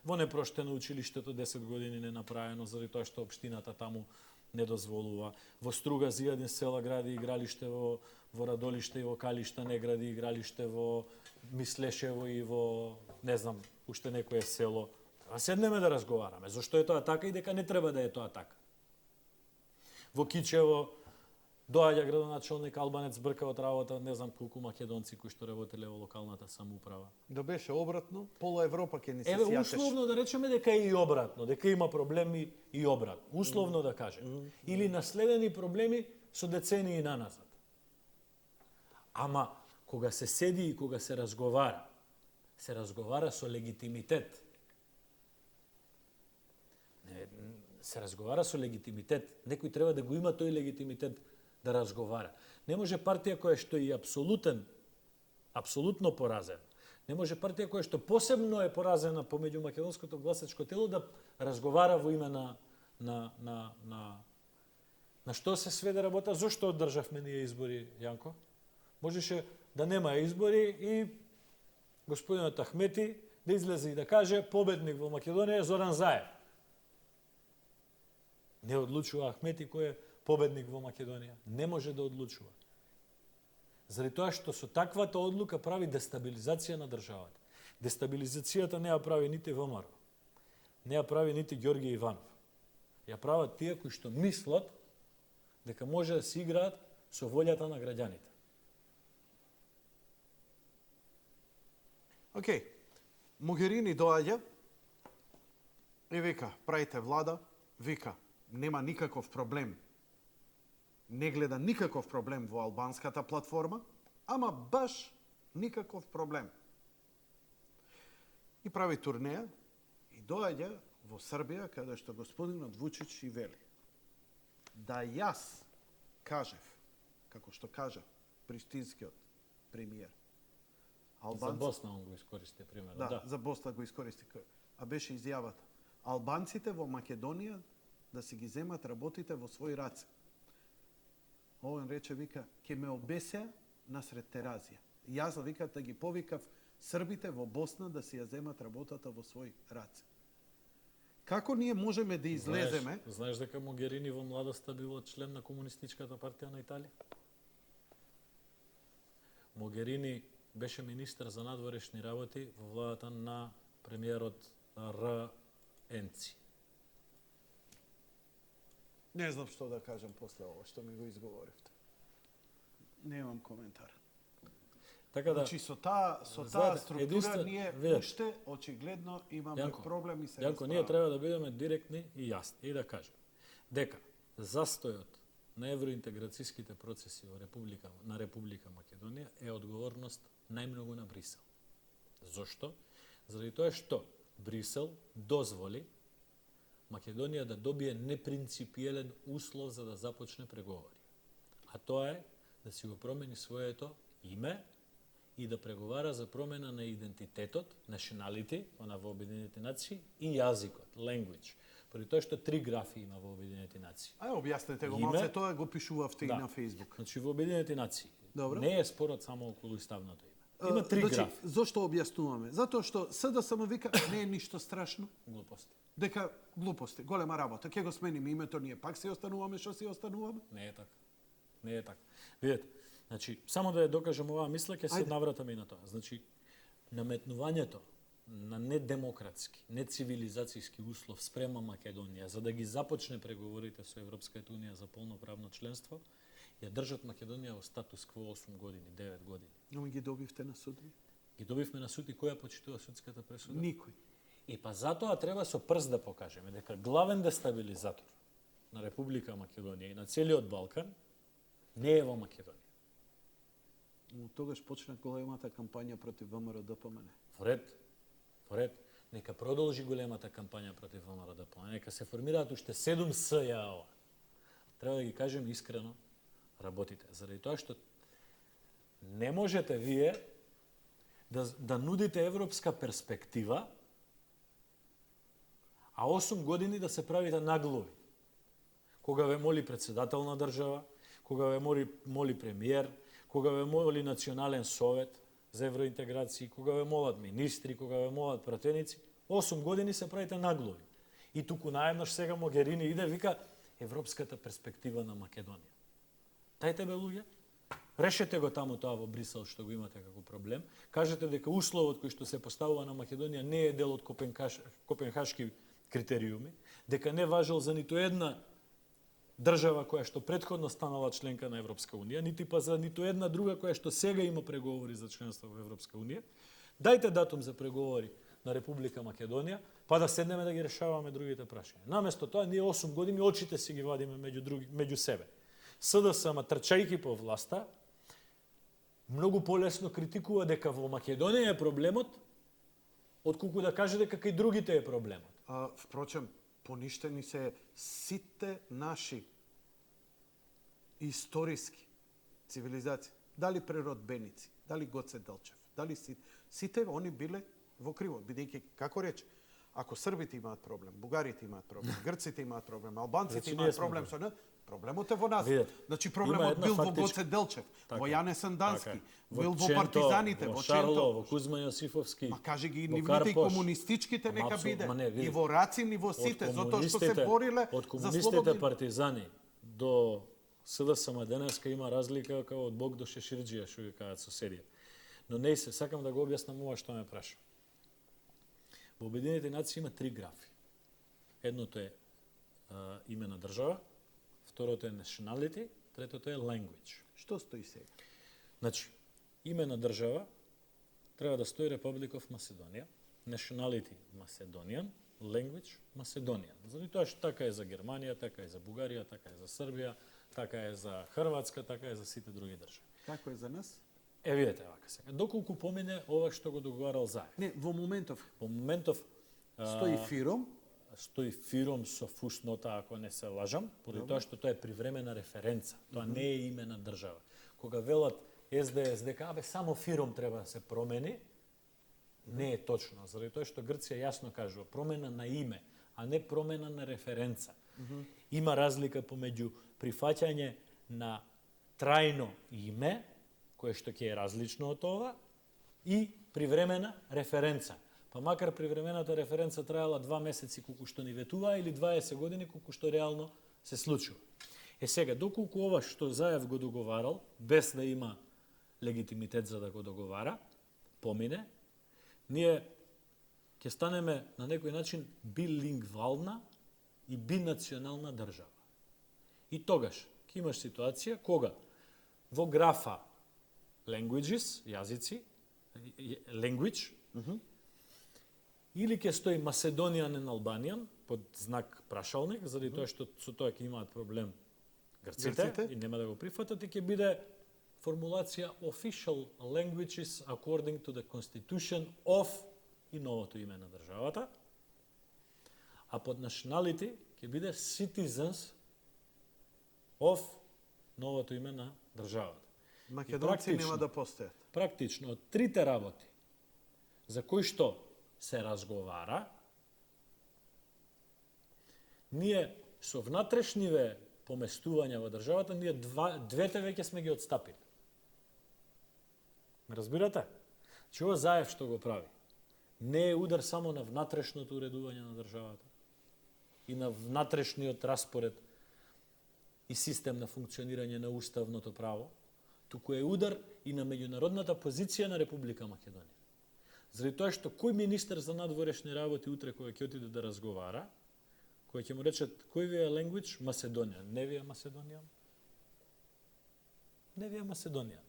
Во непроштено училиштето 10 години не направено заради тоа што општината таму не дозволува. Во Струга Зијадин села гради игралиште, во Радолиште и во Калишта не гради игралиште, во Мислешево и во не знам уште некое село. А седнеме да разговараме. Зошто е тоа така и дека не треба да е тоа така. Во Кичево доаѓа градоначалник албанец, брка од работа, не знам колку македонци кои што работеле во локалната самоуправа. Да беше обратно, пола Европа ќе ни се сјатеше. Еве условно да речеме дека е и обратно, дека има проблеми и обратно. Условно да кажем. Или наследени проблеми со децении наназад. Ама кога се седи и кога се разговара со легитимитет. Се разговара со легитимитет. Некој треба да го има тој легитимитет да разговара. Не може партија која што е апсолутно поразена, не може партија која што посебно е поразена помеѓу македонското гласачко тело да разговара во име на што се сведе работа. Зошто одржавме ние избори, Јанко? Можеше да нема избори и господинот Ахмети да излезе и да каже победник во Македонија е Зоран Заев. Не одлучува Ахмети кој е победник во Македонија. Не може да одлучува. Заради тоа што со таквата одлука прави дестабилизација на државата. Дестабилизацијата не ја прави нити ВМРО, не ја прави нити Ѓорѓе Иванов. Ја прават тие кои што мислат дека може да се играат со волјата на граѓаните. Океј. Могерини доаѓа и вика, правите влада, вика, нема никаков проблем не гледа никаков проблем во албанската платформа, ама баш никаков проблем. И прави турнеја и доаѓа во Србија, каде што господинот Вучич и вели да јас кажев, како што кажа приштинскиот премиер, За Босна он го искористи примерот. Да, за Босна го искористи. А беше изјавата. Албанците во Македонија да си ги земат работите во своји раце. Овој рече, вика, ке ме обесеа насред Теразија. Јас, вика, да ги повикав србите во Босна да си ја земат работата во своји раце. Како ние можеме да излеземе? Знаеш дека Могерини во младоста бил член на Комунистичката партија на Италија? Могерини беше министар за надворешни работи во владата на премиерот Ренци. Не знам што да кажам после ова што ми го изговоривте. Немам коментар. Така да, Значи со таа структура ние уште очигледно имаме проблеми се. Јанко, ние треба да бидеме директни и јасни и да кажеме дека застојот на евроинтеграцијските процеси во на Република Македонија е одговорност најмногу на Брисел. Зошто? Заради тоа што Брисел дозволи Македонија да добие непринципиелен услов за да започне преговори. А тоа е да си го промени своето име и да преговара за промена на идентитетот, nationality, она во Обединетите нации, и јазикот, language. Поради тоа што 3 графи има во Обединетите нации. Објаснете го малце, тоа го пишувавте и на Facebook. Значи во Обединетите нации Добро. Не е спорот само околу ставното име. Има 3 графи. Зошто објаснуваме? Затоа што СДСМ вика не е ништо страшно. Глупости. Дека глупости, голема работа. Ќе го смениме името, ние пак си остануваме што си остануваме. Не е така. Не е така. Видете, значи само да ја докажам оваа мисла, ќе се навратаме и на тоа. Значи наметнувањето на недемократски, нецивилизацијски услов спрема Македонија за да ги започне преговорите со Европската унија за полноправно членство, ја држат Македонија во статус кво 8 години, 9 години. Но ги добивте на суд. Ги добивме на суд и која почитува судската пресуда? Никој. И па затоа треба со прст да покажеме дека главен дестабилизатор на Република Македонија и на целиот Балкан не е во Македонија. Но тогаш почна големата кампања против ВМРО-ДПМН. Во ред, нека продолжи големата кампања против ВМРО-ДПМН, нека се формираат уште 7 СЈА. Треба да ги кажем искрено, работите. Заради тоа што не можете вие да нудите европска перспектива, а 8 години да се правите наглови. Кога ве моли председател на држава, кога ве моли премиер, кога ве моли Национален совет за евроинтеграција, кога ве молат министри, кога ве молат пратеници, 8 години се правите наглови. И туку наеднаш сега Могерини иде вика европската перспектива на Македонија. Тајте бе луѓе, решете го таму тоа во Брисел што го имате како проблем, кажете дека условот кој што се поставува на Македонија не е дел од Копенхашки критериуми, дека не важел за ниту една држава која што претходно станала членка на Европска унија, нити па за ниту една друга која што сега има преговори за членство во Европска унија. Дајте датум за преговори на Република Македонија, па да седнеме да ги решаваме другите прашања. Наместо тоа ние 8 години очите си ги вадиме меѓу себе. СДСМ трчајки по власта, многу полесно критикува дека во Македонија е проблемот, отколку да каже дека кај другите е проблемот. Впрочем, поништени се сите наши историски цивилизации. Дали преродбеници, дали Гоце Делчев, дали сите они биле во криво, бидејќи како рече, ако србите имаат проблем, бугарите имаат проблем, грците имаат проблем, албанците имаат проблем со проблемот е во нас. Значи проблемот бил во Гоце Делчев, во Јане Сандански, бил во партизаните, во Шарло, во Кузма Јосифовски. Ма кажи ги нивните и комунистичките нека биде. И во Рацин и во сите, затоа што се бориле од за комунистите слободни партизани до СДСМ денеска има разлика како од Бог до Шеширџија, што ги кажат соседија. Но не се, сакам да го објаснам ова што ме праша. Во Обединетите нации има 3 графи. Едното е име на држава, второто е nationality, третото е language. Што стои сега? Значи, име на држава треба да стои Republic of Macedonia, nationality Macedonian, language Macedonian. Заради тоа што така е за Германија, така е за Бугарија, така е за Србија, така е за Хрватска, така е за сите други држави. Како е за нас? Видете вака сега. Доколку помине ова што го договарал Заев. Не, во моментов Во моментов стои фиром, стои фиром со фуснота, ако не се лажам, поради тоа што тоа е привремена референца. Тоа не е име на држава. Кога велат СДС дека само фиром треба да се промени, не е точно, заради тоа што Грција јасно кажува промена на име, а не промена на референца. Има разлика помеѓу прифаќање на трајно име, кое што ќе е различно од ова, и привремена референца. Па макар привремената референца траела 2 месеци колку што ни ветува или 20 години колку што реално се случува. Сега, доколку ова што Заев го договарал, без да има легитимитет за да го договара, помине, ние ќе станеме на некој начин билингвална и бинационална држава. И тогаш ќе имаш ситуација кога во графа languages, јазици, language, или ќе стои Macedonian and Albanian под знак прашалник, заради тоа што со тоа ќе имаат проблем грците и нема да го прифатат, и ќе биде формулација official languages according to the constitution of и новото име на државата, а под nationality ќе биде citizens of новото име на државата. македонци нема да постојат. Практично, од трите работи за кои што се разговара, ние со внатрешниве поместувања во државата, ние двете веќе сме ги отстапили. Ме разбирате? Че ова Заев што го прави, не е удар само на внатрешното уредување на државата и на внатрешниот распоред и систем на функционирање на уставното право, туку е удар и на меѓународната позиција на Република Македонија. Заради тоа што кој министер за надворешни работи утре кога ќе отиде да разговара, кој ќе му речат кој ви е language? Macedonian. Не ви е Macedonian? Не ви е Macedonian.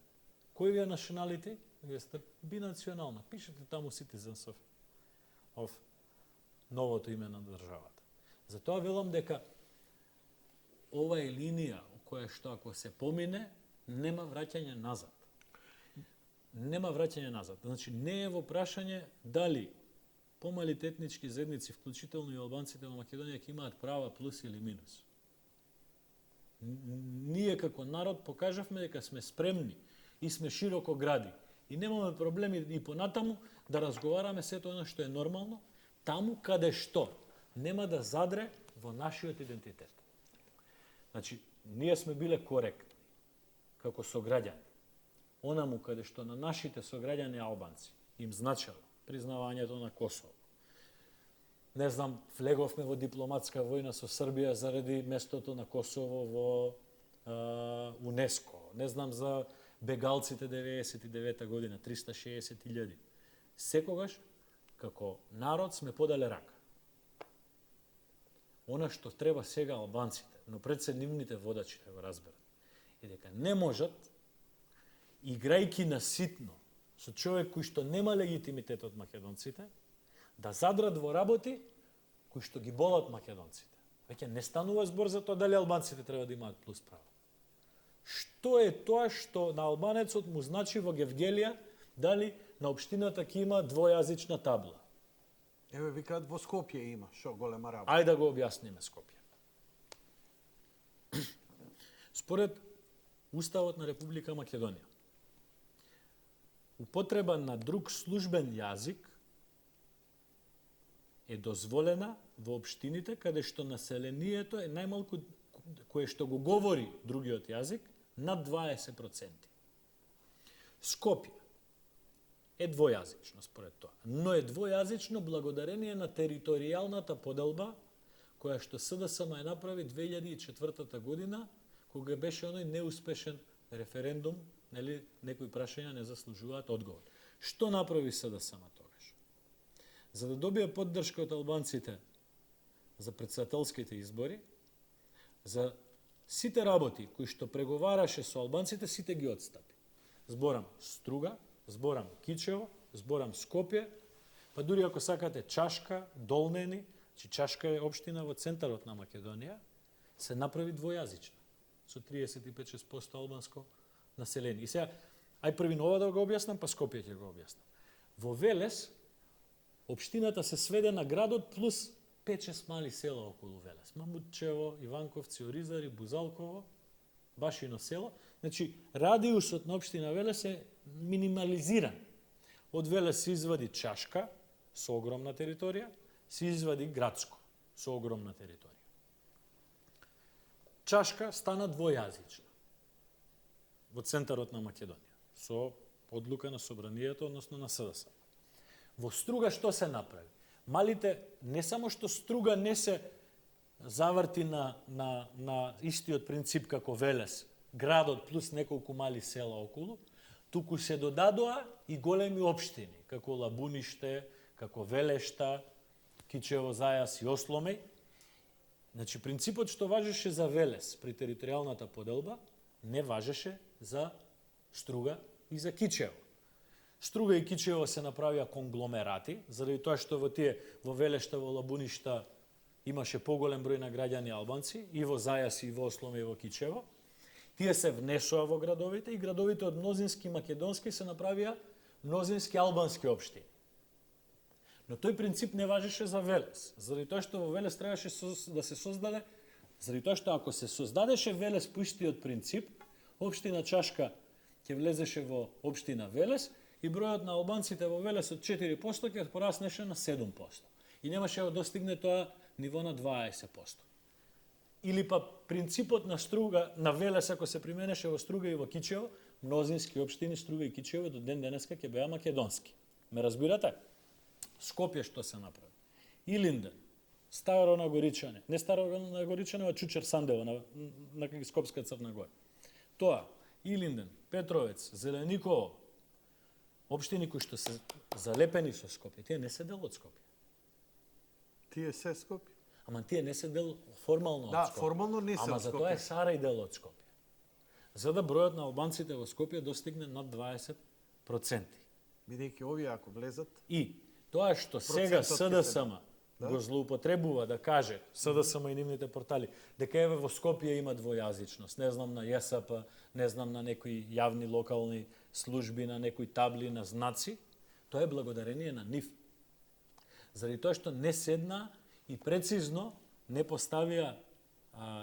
Кој ви е nationality? Вие сте бинационална. Пишете таму citizens of новото име на државата. Затоа велам дека ова е линија која што ако се помине, нема враќање назад. Нема враќање назад. Значи, не е во прашање дали помалите етнички заедници, вклучително и албанците во Македонија, ќе имаат права плюс или минус. Ние како народ покажавме дека сме спремни и сме широко гради. И немаме проблеми и понатаму да разговараме сето оно што е нормално, таму каде што нема да задре во нашиот идентитет. Значи, ние сме биле коректни како сограѓани. Онаму каде што на нашите сограѓани албанци им значело признавањето на Косово. Не знам, влеговме во дипломатска војна со Србија заради местото на Косово во УНЕСКО. Не знам за бегалците 99 година, 360.000. Секогаш, како народ, сме подале рака. Она што треба сега албанците, но пред се нивните водачи да го разберат, е дека не можат, играјки на ситно, со човек кој што нема легитимитет од македонците, да задрат во работи кои што ги болат македонците. Веќе не станува збор за тоа дали албанците треба да имаат плюс право. Што е тоа што на албанецот му значи во Гевгелија дали на општината ќе има двојазична табла? Еве викаат во Скопје има, шо голема работа. Ајде да го објасниме Скопје. Според Уставот на Република Македонија, употреба на друг службен јазик е дозволена во општините каде што населението е најмалку кое што го говори другиот јазик над 20%. Скопје е двојазично според тоа, но е двојазично благодарение на територијалната поделба која што СДСМ ја направи 2004 година, кога беше оној неуспешен референдум, нели, некои прашања не заслужуваат одговор. Што направи СДСМ тогаш? За да добие поддршка од албанците за претседателските избори, за сите работи кои што преговараше со албанците, сите ги отстапи. Зборам Струга, зборам Кичево, зборам Скопје, па дури ако сакате Чашка, Долнени, че Чашка е општина во центарот на Македонија, се направи двојазична. со 35-6% албанско население. И сега, ај први нова да го објаснам, па Скопје ќе го објаснам. Во Велес, општината се сведе на градот плюс 5-6 мали села околу Велес. Мамутчево, Иванковци, Оризари, Бузалково, Башино село. Значи, радиусот на општина Велес е минимализиран. Од Велес се извади Чашка, со огромна територија, се извади Градско, со огромна територија. Чашка стана двојазична во центарот на Македонија, со одлука на Собранието, односно на СДС. Во Струга што се направи? Малите, не само што Струга не се заврти на истиот принцип како Велес, градот плюс неколку мали села околу, туку се додадоа и големи општини, како Лабуниште, како Велешта, Кичево, Зајас и Осломеј. Значи, принципот што важеше за Велес при територијалната поделба, не важеше за Струга и за Кичево. Струга и Кичево се направија конгломерати, заради тоа што во Велешта, во Лабуништа имаше поголем број на граѓани албанци, и во Зајас, и во Осломе, и во Кичево. Тие се внесоа во градовите и градовите од мнозински македонски се направија мнозински албански општини. Но тој принцип не важеше за Велес, заради тоа што во Велес требаше да се создаде, заради тоа што ако се создадеше Велес по истиот принцип, општина Чашка ќе влезеше во општина Велес и бројот на албанците во Велес од 4% ќе пораснеше на 7%. И немаше да достигне тоа ниво на 20%. Или па принципот на Струга, на Велес, ако се применеше во Струга и во Кичево, мнозински општини Струга и Кичево до ден денеска ќе беа македонски. Ме разбирате? Скопје што се направи. Илинден, Старо Нагоричане, не Старо Нагоричане, а Чучер Сандево на Скопска Црна Гора. Тоа, Илинден, Петровец, Зелениково, општини кои што се залепени со Скопје, тие не се дел од Скопје. Тие се Скопје? Ама тие не се дел формално од Скопје. Да, формално не се од Скопје. Ама за тоа е Сарај дел од Скопје. За да бројот на албанците во Скопје достигне над 20%. Бидејќи овие ако влезат... И тоа што сега СДСМ го злоупотребува да каже, СДСМ и нивните портали, дека еве во Скопје има двојазичност, не знам на ЈСП, не знам на некои јавни локални служби, на некои табли, на знаци, тоа е благодарение на нив. Заради тоа што не седна и прецизно не поставија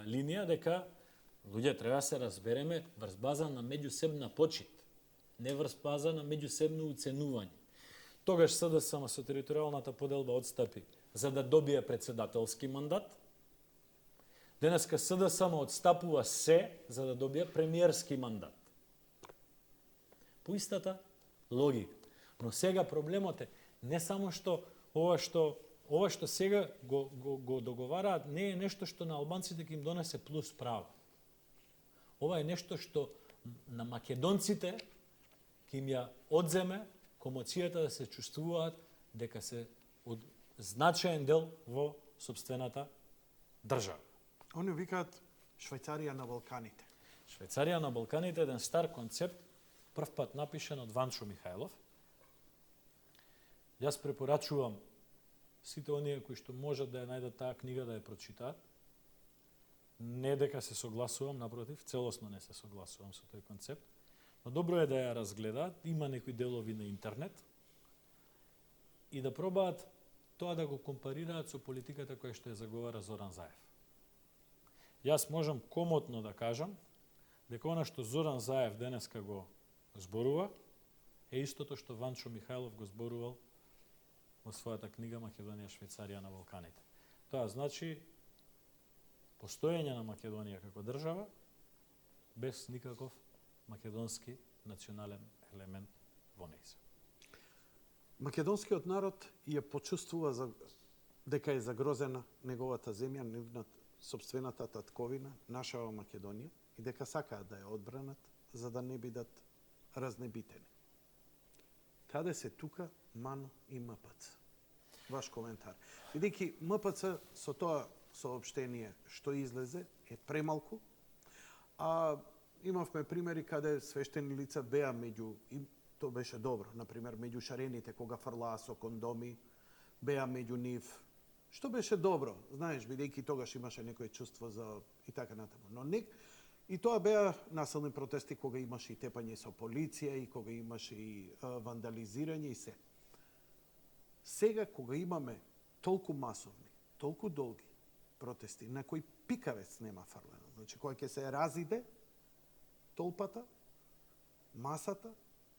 линија дека луѓе треба да се разбереме врз база на меѓусебна почит, не врз база на меѓусебно уценување. Тогаш СДСМ со територијалната поделба отстапи за да добие председателски мандат. Денеска СДСМ отстапува се за да добие премиерски мандат. По истата логика. Но сега проблемот е не само што ова што сега го договараат не е нешто што на албанците ќе им донесе плюс право. Ова е нешто што на македонците ќе им ја одземе комоцијата да се чувствуваат дека се од значаен дел во сопствената држава. Они викаат Швајцарија на Балканите. Швајцарија на Балканите е еден стар концепт, прв пат напишан од Ванчо Михајлов. Јас препорачувам сите оние кои што можат да ја најдат таа книга да ја прочитаат. Не дека се согласувам, напротив, целосно не се согласувам со тој концепт, но добро е да ја разгледаат, има некои делови на интернет и да пробаат тоа да го компарираат со политиката која што ја заговара Зоран Заев. Јас можам комотно да кажам дека она што Зоран Заев денеска го зборува е истото што Ванчо Михајлов го зборувал во својата книга Македонија, Швајцарија на Балканите. Тоа значи постоење на Македонија како држава без никаков македонски национален елемент во нејза. Македонскиот народ ја почувствува дека е загрозена неговата земја, нивната сопствената татковина, нашава Македонија, и дека сакаат да ја одбранат за да не бидат разнебитени. Каде се тука МАН и МПЦ? Ваш коментар. Бидејќи МПЦ со тоа соопштение што излезе е премалку, а имавме примери каде свештени лица беа меѓу, и то беше добро, например, меѓу шарените кога фрлаа со кондоми, беа меѓу нив, што беше добро, знаеш, бидејќи тогаш имаше некој чувство за и така натаму. Но И тоа беа насилни протести кога имаше и тепање со полиција и кога имаше и вандализирање и се. Сега кога имаме толку масовни, толку долги протести на кои пикавец нема фрлено, значи кога ќе се разиде толпата, масата,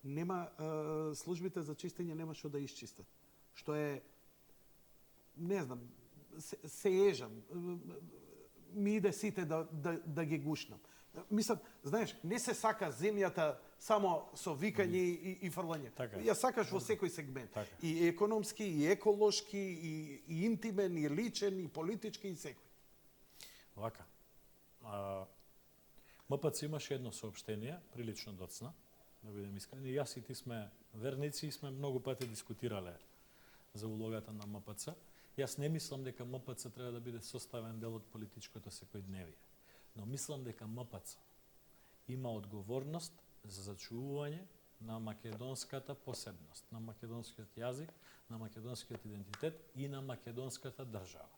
нема службите за чистење нема што да исчистат. Што е, не знам, се ежам, ми иде сите да ги гушнам. Мислам, знаеш, не се сака земјата само со викање и фрлање. Така. Ја сакаш во секој сегмент. Така. И економски, и еколошки, и интимен, и личен, и политички, и секој. Вака. МПЦ имаше едно соопштение, прилично доцна, да бидем искрени. Јас и ти сме верници и сме многу пати дискутирале за улогата на МПЦ. Јас не мислам дека МПЦ треба да биде составен дел од политичкото секојдневие. Но мислам дека МПЦ има одговорност за зачувување на македонската посебност, на македонскиот јазик, на македонскиот идентитет и на македонската држава.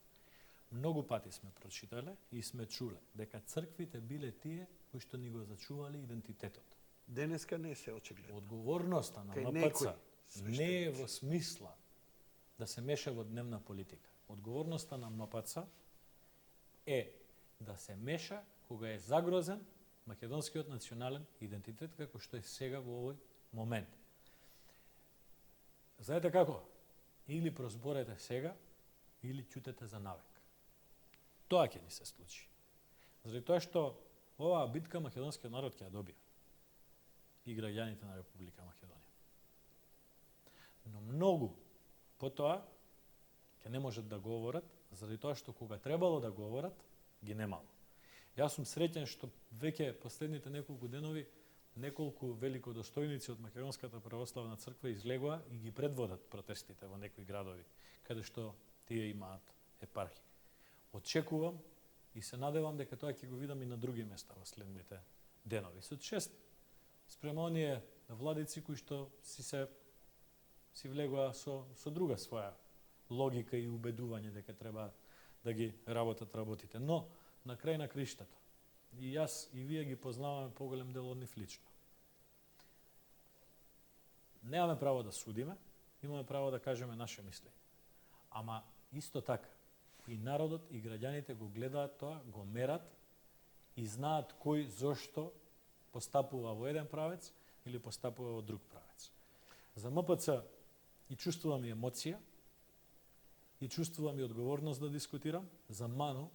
Многу пати сме прочитале и сме чуле дека црквите биле тие кои што ни го зачувале идентитетот. Денеска не се очигледно. Одговорноста на Кај МПЦ некои не е во смисла да се меша во дневна политика. Одговорноста на МПЦ е да се меша кога е загрозен македонскиот национален идентитет како што е сега во овој момент. Знаете како? Или прозборете сега, или ќутете за навек. Тоа ќе ни се случи. Заради тоа што оваа битка македонскиот народ ќе ја добие. И граѓаните на Република Македонија. Но многу потоа ќе не можат да говорат, заради тоа што кога требало да говорат, ги немало. Јас сум среќен што веќе последните неколку денови неколку великодостојници од Македонската православна црква излегоа и ги предводат протестите во некои градови, каде што тие имаат епархии. Очекувам и се надевам дека тоа ќе го видам и на други места во следните денови. Со чест спрема оние владици кои што си влегоа со друга своја логика и убедување дека треба да ги работат работите. Но, на крај на криштата, и јас и вие ги познаваме поголем дел од нив лично. Немаме право да судиме, имаме право да кажеме наше мислење. Ама, исто така, и народот и граѓаните го гледаат тоа, го мерат и знаат кој зошто постапува во еден правец или постапува во друг правец. За МПЦ и чувствувам и емоција, и чувствувам и одговорност да дискутирам. За МАНУ,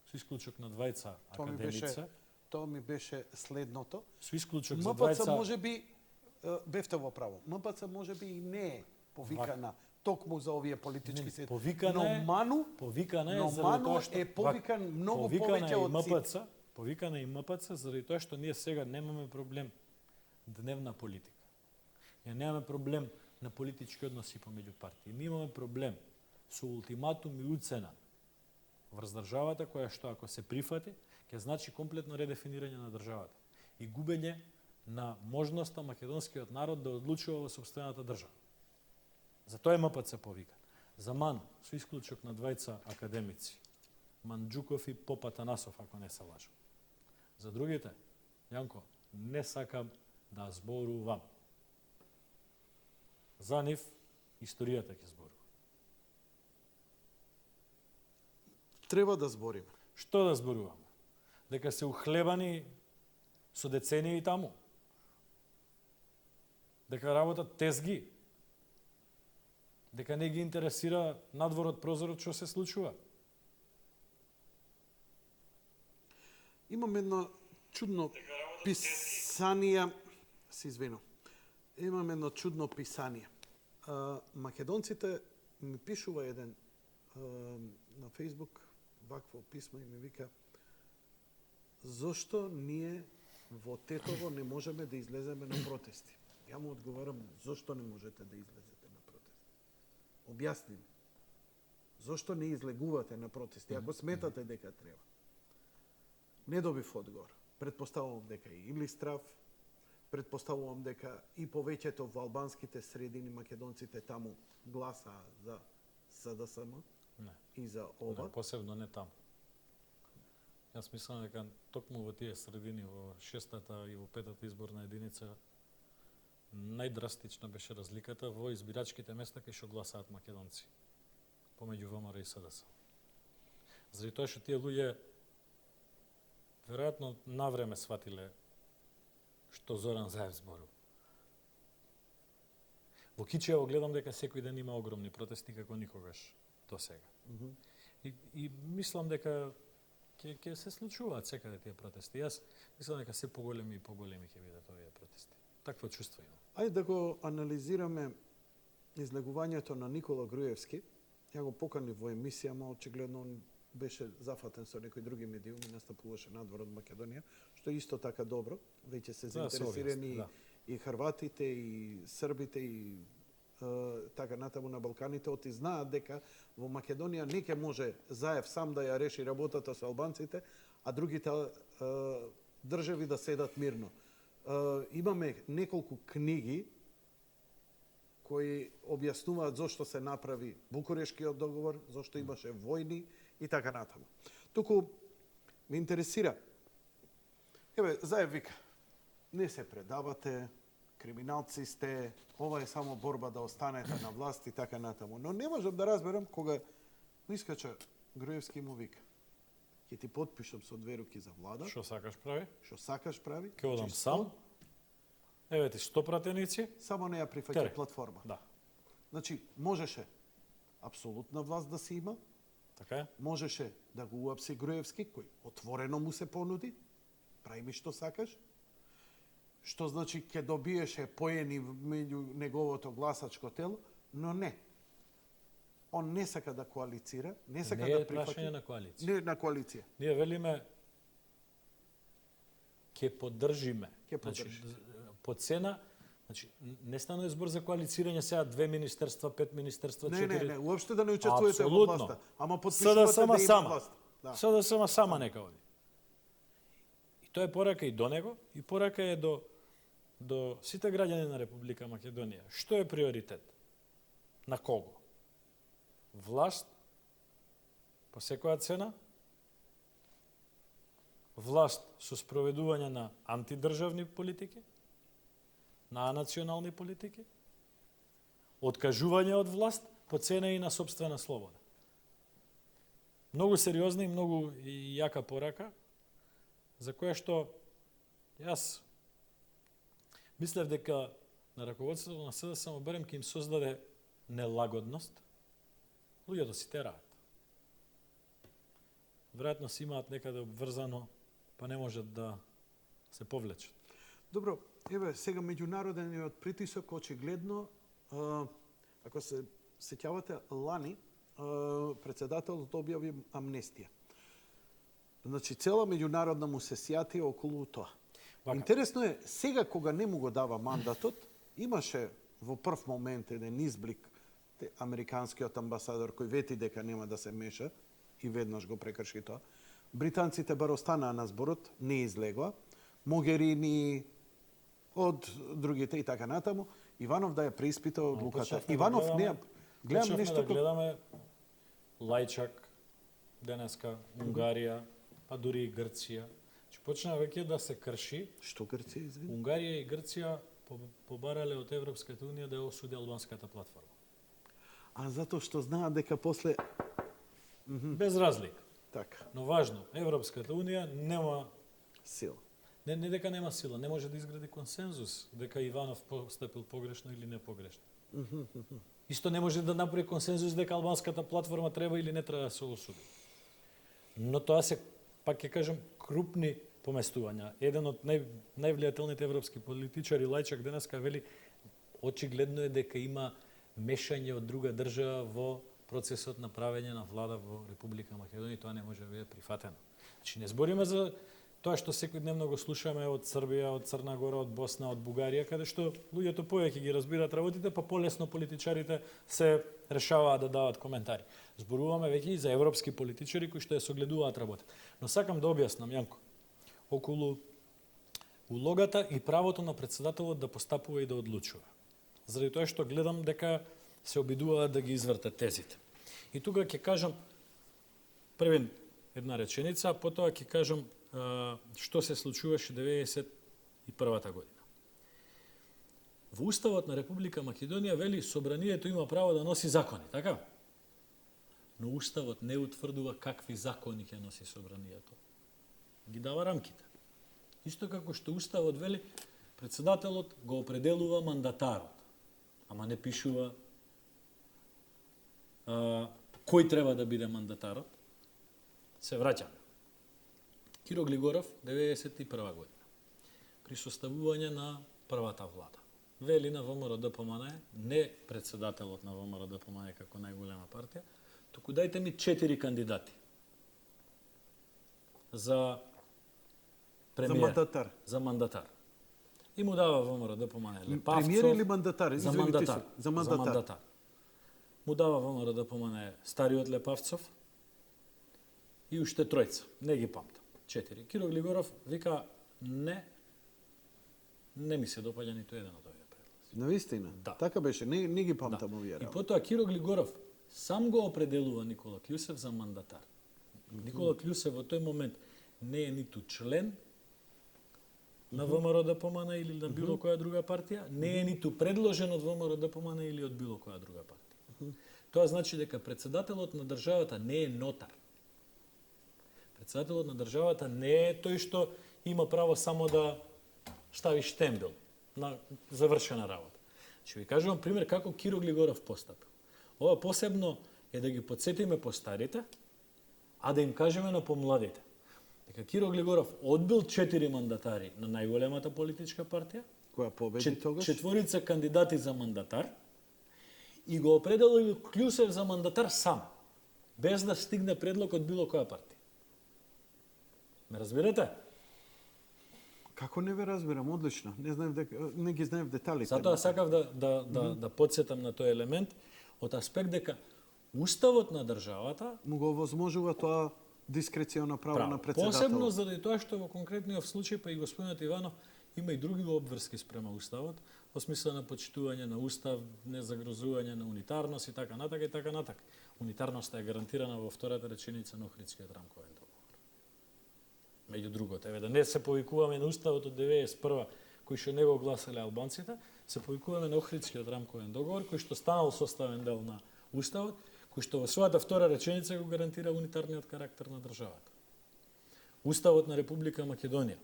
со исклучок на двајца академици. Тоа ми беше следното. Со исклучок за МПЦ двајца... може би, бевте во право, МПЦ може би и не е повикана токму за овие политички сет. Повикана е, повикана е заради тоа што... е повикан многу повеќе од сите. Повикана е и МПЦ заради тоа што ние сега немаме проблем дневна политика. Ние немаме проблем на политички односи помеѓу партии. Ние имаме проблем со ултиматум и уцена врз државата, која што ако се прифати, ќе значи комплетно редефинирање на државата и губење на можноста македонскиот народ да одлучува во сопствената држава. Затоа е МПЦ повикан. За МАН, со исклучок на двајца академици, Манџуков и Поп Атанасов, ако не се лажам. За другите, Јанко, не сакам да зборувам. За нив, историјата ќе зборува. Треба да збориме. Што да зборуваме? Дека се ухлебани со децении таму. Дека работат тезги. Дека не ги интересира надвор од прозорот што се случува. Имам едно чудно писание, се извинувам. Имам едно чудно писание. Македонците ми пишува еден на Фейсбук вакво писмо и ми вика: зошто ние во Тетово не можеме да излеземе на протести? Ја му одговарам: зошто не можете да излезете на протести? Објасни ми. Зошто не излегувате на протести, ако сметате дека треба? Не добив одговор. Предпоставувам дека и Илистрав, предпоставувам дека и повеќето во албанските средини македонците таму гласаа за СДСМ Не. и за ОВА. Не, посебно не таму. Јас мислам дека токму во тие средини, во 6-та и во 5-та изборна единица, најдрастична беше разликата во избирачките места кај што гласаат македонци помеѓу ВМРО и СДС. Заради тоа што тие луѓе веројатно навреме сватиле што Зоран Заев зборува. Во Кичево гледам дека секој ден има огромни протести како никогаш до сега. И мислам дека ќе се случуваат секаде тие протести. Јас мислам дека се поголеми и поголеми ќе бидат овие протести. Такво чувство имам. Ајде да го анализираме излегувањето на Никола Груевски. Ја го поканив во емисија, ама очигледно он беше зафатен со некои други медиуми, настапуваше надвор од Македонија, што е исто така добро. Веќе се заинтересирани и хрватите, и србите, и така натаму на Балканите, оти знаат дека во Македонија не ќе може Заев сам да ја реши работата со албанците, а другите држави да седат мирно. Имаме неколку книги кои објаснуваат зошто се направи Букурешкиот договор, зошто имаше војни и така натаму. Туку ме интересира. Заев вика, не се предавате, криминалци сте, ова е само борба да останете на власт и така натаму. Но не можам да разберам кога му искача Груевски му вика. Ќе ти потпишам со 2 руки за влада. Што сакаш прави? Што сакаш прави. Ќе одам сам. Еве ти 100 пратеници. Само не ја прифаќа платформа. Да. Значи, можеше апсолутна власт да се има. Така е. Можеше да го уапси Груевски, кој отворено му се понуди. Прави ми што сакаш. Што значи ќе добиеше поени меѓу неговото гласачко тело, но не. Он не сака да коалицира, не сака не да прифати. Не е прашање на коалиција. Не на коалиција. Ние велиме ќе поддржиме. Значи, по цена, значи не станува збор за коалицирање сега 2 министерства, 5 министерства, 4. Не, уопште да не учествувате во власта, ама подпишувате да има власт. Да. СДС сама нека оди. И тоа е порака и до него, и порака е до сите граѓани на Република Македонија. Што е приоритет? На кого? Власт по секоја цена, власт со спроведување на антидржавни политики, на анационални политики, откажување од власт по цена и на сопствена слобода. Многу сериозна и многу јака порака, за која што јас мислев дека на раководството на СДС барем ќе им создаде нелагодност, луѓето си тераат. Веројатно си имаат некаде обврзано, па не можат да се повлечат. Добро, еве сега меѓународниот притисок очигледно, ако се сеќавате, лани председателот објави амнестија. Значи цела меѓународна му се сјати околу тоа. Интересно е, сега кога не му го дава мандатот, имаше во прв момент еден изблик американскиот амбасадор кој вети дека нема да се меша и веднаш го прекрши тоа. Британците бар останаа на зборот, не излегоа. Могерини од другите и така натаму. Иванов да ја преиспита одлуката. Иванов не гледам нешто да гледаме Лајчак денеска, Унгарија, па дури и Грција. Почна веќе да се крши. Што Грција, извини? Унгарија и Грција побарале од Европската унија да ја осуди албанската платформа. А затоа што знаат дека после без разлика. Така. Но важно, Европската унија нема сила. Не дека нема сила, не може да изгради консензус дека Иванов постапил погрешно или не погрешно. Исто не може да направи консензус дека албанската платформа треба или не треба да се осуди. Но тоа се, пак ќе кажам, крупни поместувања. Еден од највлијателните европски политичари, Лајчак, денеска вели, очигледно е дека има мешање од друга држава во процесот на правење на влада во Република Македонија, тоа не може да биде прифатено. Значи не збориме за тоа што секојдневно го слушаме од Србија, од Црна Гора, од Босна, од Бугарија, каде што луѓето повеќе ги разбираат работите, па полесно политичарите се решаваат да дават коментари. Зборуваме веќе и за европски политичари кои што ја согледуваат работата. Но сакам да објаснам, Јанко, околу улогата и правото на председателот да постапува и да одлучува. Заради тоа што гледам дека се обидуваат да ги извртат тезите. И тука ќе кажам, првен една реченица, а потоа ќе кажам што се случуваше 91-та година. Во Уставот на Република Македонија вели собранието има право да носи закони, така? Но Уставот не утврдува какви закони ќе носи собранието. Ги дава рамките. Исто како што Уставот вели, председателот го определува мандатарот, ама не пишува кој треба да биде мандатарот. Се враќаме. Киро Глигоров, 91 година. При составување на првата влада. Вели на ВМРО ДПМН, не председателот на ВМРО ДПМН како најголема партија, туку дајте ми 4 кандидати за премиер. За мандатар. За мандатар. И му дава ВМРО ДПМН Лепавцов. Премиер или мандатар? За Извинете мандатар. се. За мандатар. Му дава ВМРО ДПМН стариот Лепавцов и уште тројца. Не ги памтам. 4. Киро Глигоров вика не ми се допаѓа ниту еден од овие предлози. Навистина? Да. Така беше, не ги памтам овие И работи. потоа Киро Глигоров сам го определува Никола Клјусев за мандатар. Никола Клјусев во тој момент не е ниту член на ВМРО ДПМН или на било која друга партија, не е ниту предложен од ВМРО ДПМН или од било која друга партија. Тоа значи дека председателот на државата не е нотар. Председателот на државата не е тој што има право само да стави штембел на завршена работа. Ќе ви кажувам пример како Киро Глигоров постапил. Ова посебно е да ги подсетиме по старите, а да им кажеме на помладите. Дека Киро Глигоров одбил 4 мандатари на најголемата политичка партија, Која победи тогаш? 4 кандидати за мандатар и го определил Клјусев за мандатар сам, без да стигне предлог од било која партија. Ме разбирате? Како не ве разбирам, одлично. Не ги знаев деталите. Затоа сакав да подсетам на тој елемент од аспект дека Уставот на државата му го возможува тоа дискрецијно право на председател. посебно заради тоа што во конкретниот случај, па и господинот Иванов има и други обврски спрема Уставот, во смисла на почитување на Устав, незагрозување на унитарност и така натака и така натака. Унитарноста е гарантирана во втората реченица на Охридскиот рамковен договор. Меѓу другото, еве да не се повикуваме на Уставот од 91 кој што не го гласале албанците, се повикуваме на Охридскиот рамковен договор кој што станал составен дел на Уставот, кој што во својата втора реченица го гарантира унитарниот карактер на државата. Уставот на Република Македонија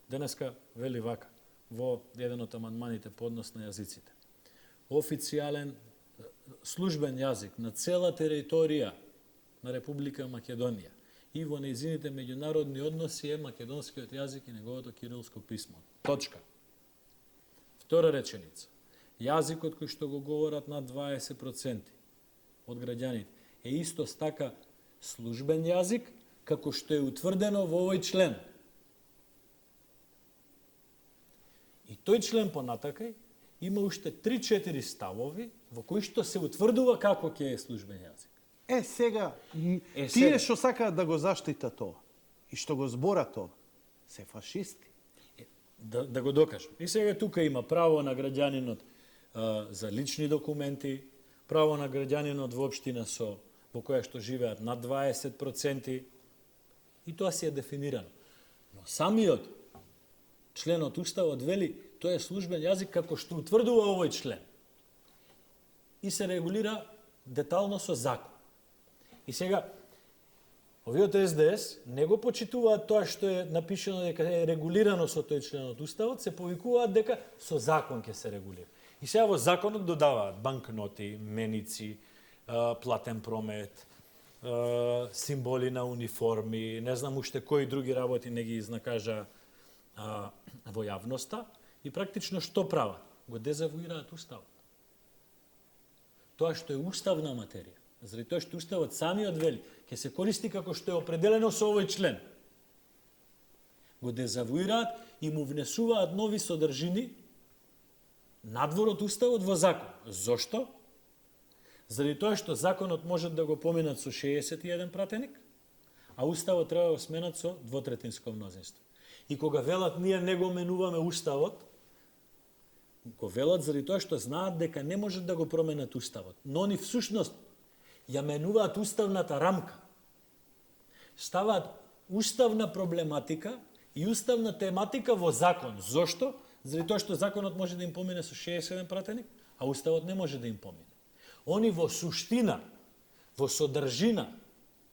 денеска вели вака во еден од амандманите по однос на јазиците. Официјален службен јазик на цела територија на Република Македонија и во нејзините меѓународни односи е македонскиот јазик и неговото кирилско писмо. Точка. Втора реченица. Јазикот кој што го говорат над 20% од граѓаните е исто така службен јазик како што е утврдено во овој член. И тој член понатакај има уште 3-4 ставови во кои што се утврдува како ќе е службен јазик. Сега, сега. тие што сакаат да го заштита тоа и што го збора тоа, се фашисти. Да го докажам. И сега тука има право на граѓанинот за лични документи, право на граѓанинот во општина во која што живеат над 20%, и тоа си е дефинирано. Но самиот член од Уставот вели тоа е службен јазик како што утврдува овој член. И се регулира детално со закон. И сега, овие од СДС не го почитуваат тоа што е напишано дека е регулирано со тој член од Уставот, се повикуваат дека со закон ќе се регулира. И сега во законот додаваат банкноти, меници, платен промет, символи на униформи, не знам уште кои други работи не ги изнакажа во јавноста, и практично што прават? Го дезавуираат Уставот. Тоа што е уставна материја, заради тоа што Уставот самиот вели, ќе се користи како што е определено со овој член. Го дезавуираат и му внесуваат нови содржини надвор од Уставот во закон. Зошто? Заради тоа што законот може да го поминат со 61 пратеник, а Уставот треба да го сменат со двотретинско мнозинство. И кога велат ние не го менуваме Уставот, го велат заради тоа што знаат дека не можат да го променат Уставот. Но они всушност ја менуваат уставната рамка. ставаат уставна проблематика и уставна тематика во закон. Зошто? Заради тоа што законот може да им помине со 67 пратеник, а уставот не може да им помине. Они во суштина, во содржина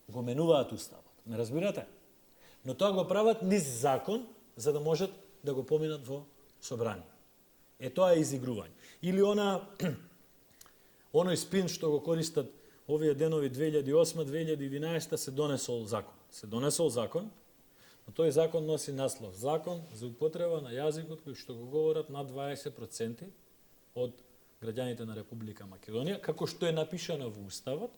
го менуваат уставот. Не разбирате? Но тоа го прават низ закон, за да можат да го поминат во собрание. Тоа е изигрување. Или оној спин што го користат овие денови 2008-2011 се донесол закон. Се донесол закон, но тој закон носи наслов Закон за употреба на јазикот кој што го говорат над 20% од граѓаните на Република Македонија, како што е напишано во Уставот,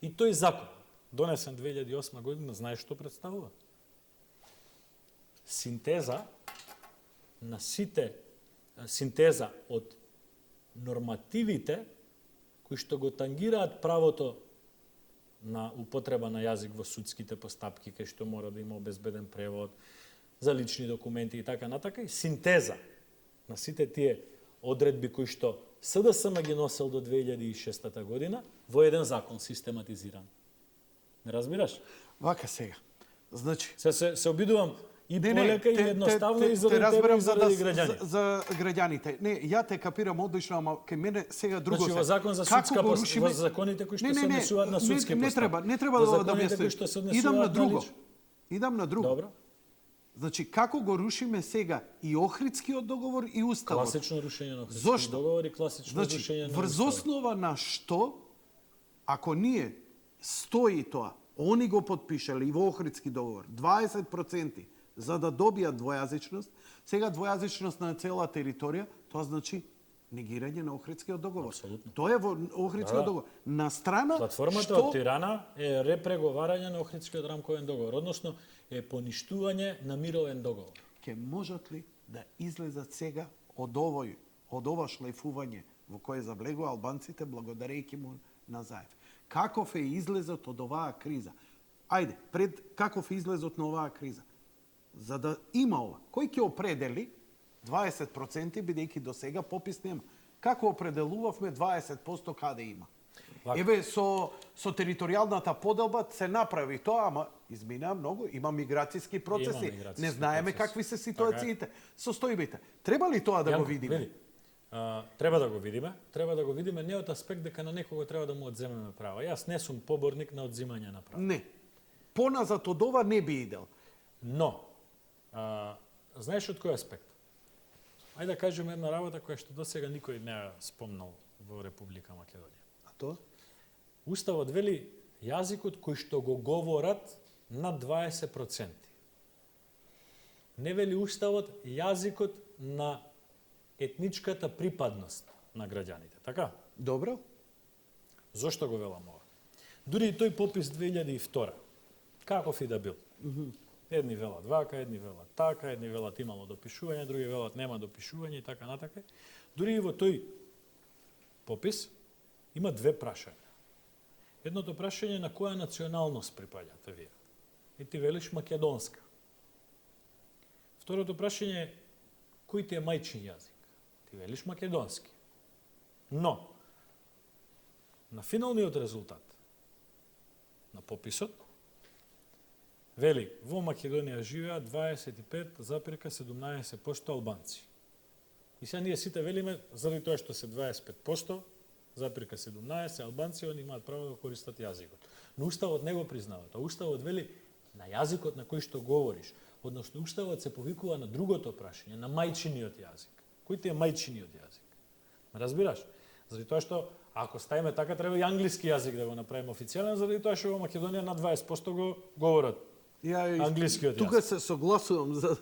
и тој закон, донесен 2008 година, знаеш што представува? Синтеза од нормативите кои што го тангираат правото на употреба на јазик во судските постапки, кај што мора да има обезбеден превод, за лични документи и така натака, и синтеза на сите тие одредби кои што СДСМ ги носел до 2006 година во еден закон систематизиран. Не разбираш? Вака сега. Значи, се обидувам и полека и едноставно и заради тебе и заради граѓани. За граѓаните. Не, ја те капирам одлично, ама кај мене сега друго Значи, во закон за судска во законите кои што се однесуваат на судски постапки. Не треба да објаснам. Идам на друго. Добро. Значи, како го рушиме сега и Охридскиот договор и Уставот? Класично рушење на Охридскиот договор и класично рушење на Уставот. Врз основа на што, ако ние стои тоа, они го подпишале и во Охридски договор, 20% за да добијат двојазичност, сега двојазичност на цела територија, тоа значи негирање на Охридскиот договор. Апсолутно. Тоа е во Охридскиот договор. На страна платформата од Тирана е репреговарање на Охридскиот рамковен договор, односно е поништување на мировен договор. Ке можат ли да излезат сега од ова шлајфување во кое заблегува албанците благодарејќи му на Заев? Каков е излезот од оваа криза? Ајде, каков е излезот на оваа криза? За да има ова, кој ќе определи 20% бидејќи до сега попис нема? Како определувавме 20% каде има? Еве со територијалната поделба се направи тоа, ама изминаа многу, има миграцијски процеси. Не знаеме какви се ситуациите. Состојбите. Треба ли тоа да го видиме? Треба да го видиме. Треба да го видиме не од аспект дека на некого треба да му одземеме права. Јас не сум поборник на одзимање на права. Не. Поназад од ова не би идел. Но, знаеш од кој аспект? Ајде да кажеме една работа која што досега никој не ја спомнал во Република Македонија. А тоа? Уставот вели јазикот кој што го говорат над 20%. Не вели Уставот јазикот на етничката припадност на граѓаните, така? Добро. Зошто го велам ова? Дури и тој попис 2002, каков и да бил. Едни велат вака, едни велат така, едни велат имало допишување, други велат нема допишување и така натака. Дури и во тој попис има две прашања. Едното прашање на која националност припаѓате вие? И ти велиш македонска. Второто прашање е кој ти е мајчин јазик? Ти велиш македонски. Но, на финалниот резултат на пописот, вели, во Македонија живеат 25,17% албанци. И сега ние сите велиме, заради тоа што се 25,17% албанци, они имаат право да користат јазикот. Но Уставот не го признава тоа. Уставот вели на јазикот на кој што говориш. Односно, Уставот се повикува на другото прашање, на мајчиниот јазик. Кој ти е мајчиниот јазик? Разбираш? Заради тоа што, ако ставиме така, треба и англиски јазик да го направиме официјален, заради тоа што во Македонија на 20% го говорат англискиот јазик. Тука се согласувам за...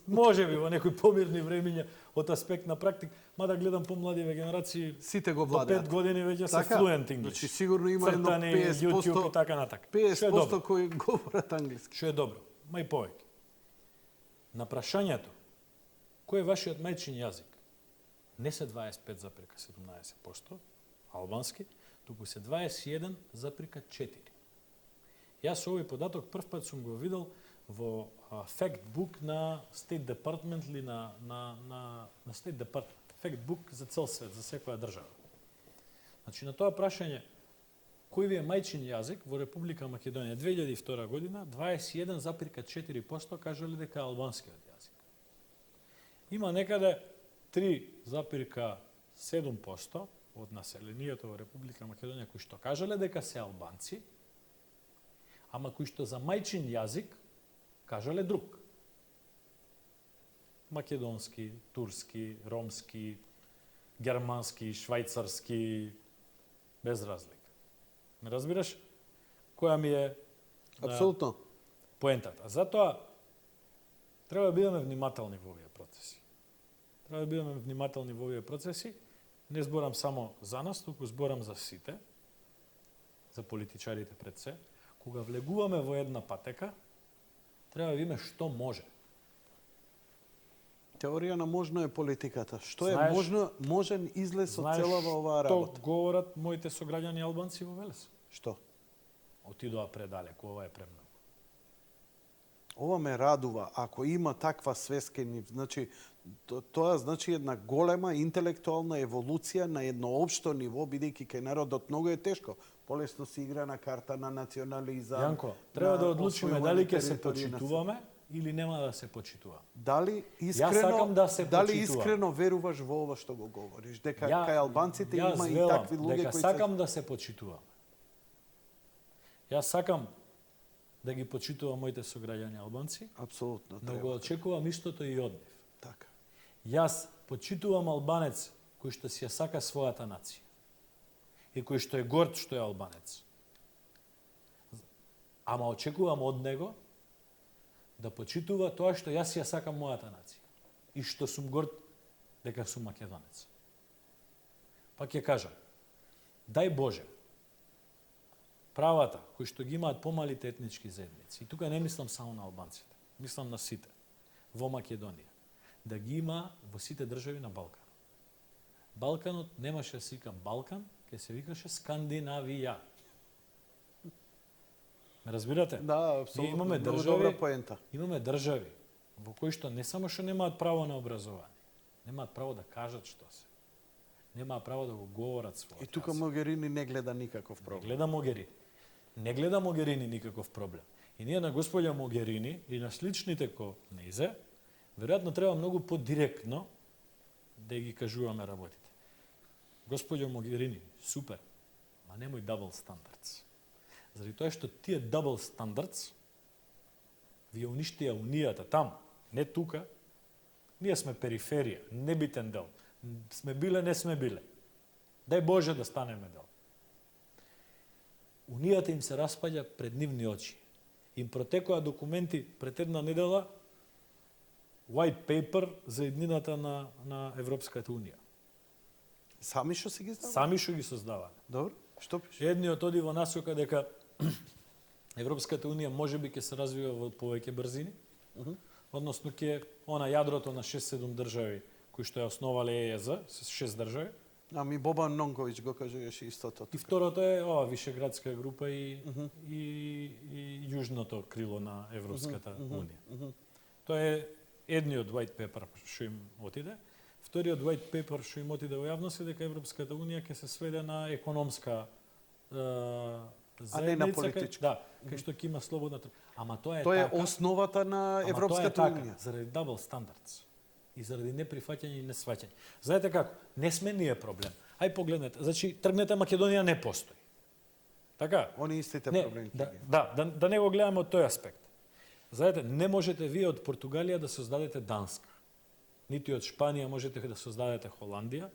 Може би во некои помирни времиња од аспект на практик, мада гледам помладиве генерации, сите го до владеат. 5 години веќе се Така? fluent English. Значи сигурно има едно Цртани, 50%, YouTube и така натака. 50% кои говорат англиски. Што е добро, ма и повеќе. На прашањето, кој е вашиот мајчин јазик? Не се 25,17% албански, туку се 21,4%. Јас овој податок првпат сум го видел во fact book на State Department или на State Department. Fact book за цел свет, за секоја држава. Значи, на тоа прашање, кој ви е мајчин јазик во Република Македонија 2002 година, 21,4% кажале дека е албанскиот јазик. Има некаде 3,7% од населението во Република Македонија кои што кажале дека се албанци, ама кои што за мајчин јазик кажале друг. Македонски, турски, ромски, германски, швајцарски, без разлика. Ме разбираш? Која ми е Апсолутно. поентата. Затоа треба да бидеме внимателни во овие процеси. Треба да бидеме внимателни во овие процеси. Не зборам само за нас, туку зборам за сите, за политичарите пред се. Кога влегуваме во една патека, треба да видиме што може. Теорија на можно е политиката. Што Знаеш- е можен излез од целава оваа работа? Што говорат моите сограѓани албанци во Велес? Што? Отидоа предалеку, ова е премногу. Ова ме радува. Ако има таква свест кај нив, значи тоа значи една голема интелектуална еволуција на едно општо ниво, бидејќи кај народот многу е тешко. Полесно се игра на карта на национализам. Јанко, треба да на одлучиме освојување дали ќе се територии на почитуваме или нема да се почитуваме. Дали сакам да се дали почитувам. искрено веруваш во ова што го говориш? Дека Ја- кај албанците јас има и велам такви луѓе дека кои сакам да се почитуваме. Јас сакам да ги почитувам моите сограѓани албанци, Апсолутно но го треба. очекувам истото и од нив. Така. Јас почитувам албанец кој што си ја сака својата нација и кој што е горд што е албанец. Ама очекувам од него да почитува тоа што јас ја сакам мојата нација и што сум горд дека сум македонец. Пак ќе кажам, дај Боже, правата кои што ги имаат помалите етнички заедници, и тука не мислам само на албанците, мислам на сите, во Македонија, да ги има во сите држави на Балкан. Балканот немаше да се вика Балкан, ќе се викаше Скандинавија. Ме разбирате? Да, Ние апсолутно. имаме Многу држави, добра поента. имаме држави во кои што не само што немаат право на образование, немаат право да кажат што се. Немаат право да го говорат својот. И тука јазик. Могерини не гледа никаков Не проблем. гледа Могерини. Не гледа Могерини никаков проблем. И ние на господја Могерини и на сличните ко неизе, веројатно треба многу подиректно да ги кажуваме работите. Господја Могерини, супер, ма немој double standards. Заради тоа што тие double standards ви ја уништија унијата там, не тука. Ние сме периферија, небитен дел. Сме биле, не сме биле. Дај Боже да станеме дел. Унијата им се распаѓа пред нивни очи. Им протекоа документи пред една недела, white paper за еднината на Европската Унија. Сами што си ги знам? Сами што ги создаваме. Добро. Што пише? Едниот оди во насока дека Европската Унија можеби ќе се развива во повеќе брзини, односно ќе она јадрото на 6-7 држави кои што ја основале ЕЕЗ, 6 држави. Ами Бобан Нонковиќ го кажеше истото. И второто е ова Вишеградска група и јужното крило на Европската Унија. Тоа е едниот white paper што им отиде. Вториот white paper што им отиде во јавност е дека Европската Унија ќе се сведе на економска не на заедница, политичка. Да, кај што ќе има слободна Ама тоа е Тоа е така. основата на Ама Европската тоа е така, Унија. заради double standards и заради неприфаќање и несваќање. Знаете како? Не сме ние проблем. Ај погледнете, значи тргнете Македонија не постои. Така? Они истите Не, проблеми. да не го гледаме од тој аспект. Знаете, не можете вие од Португалија да создадете Данска. Нити од Шпанија можете да создадете Холандија,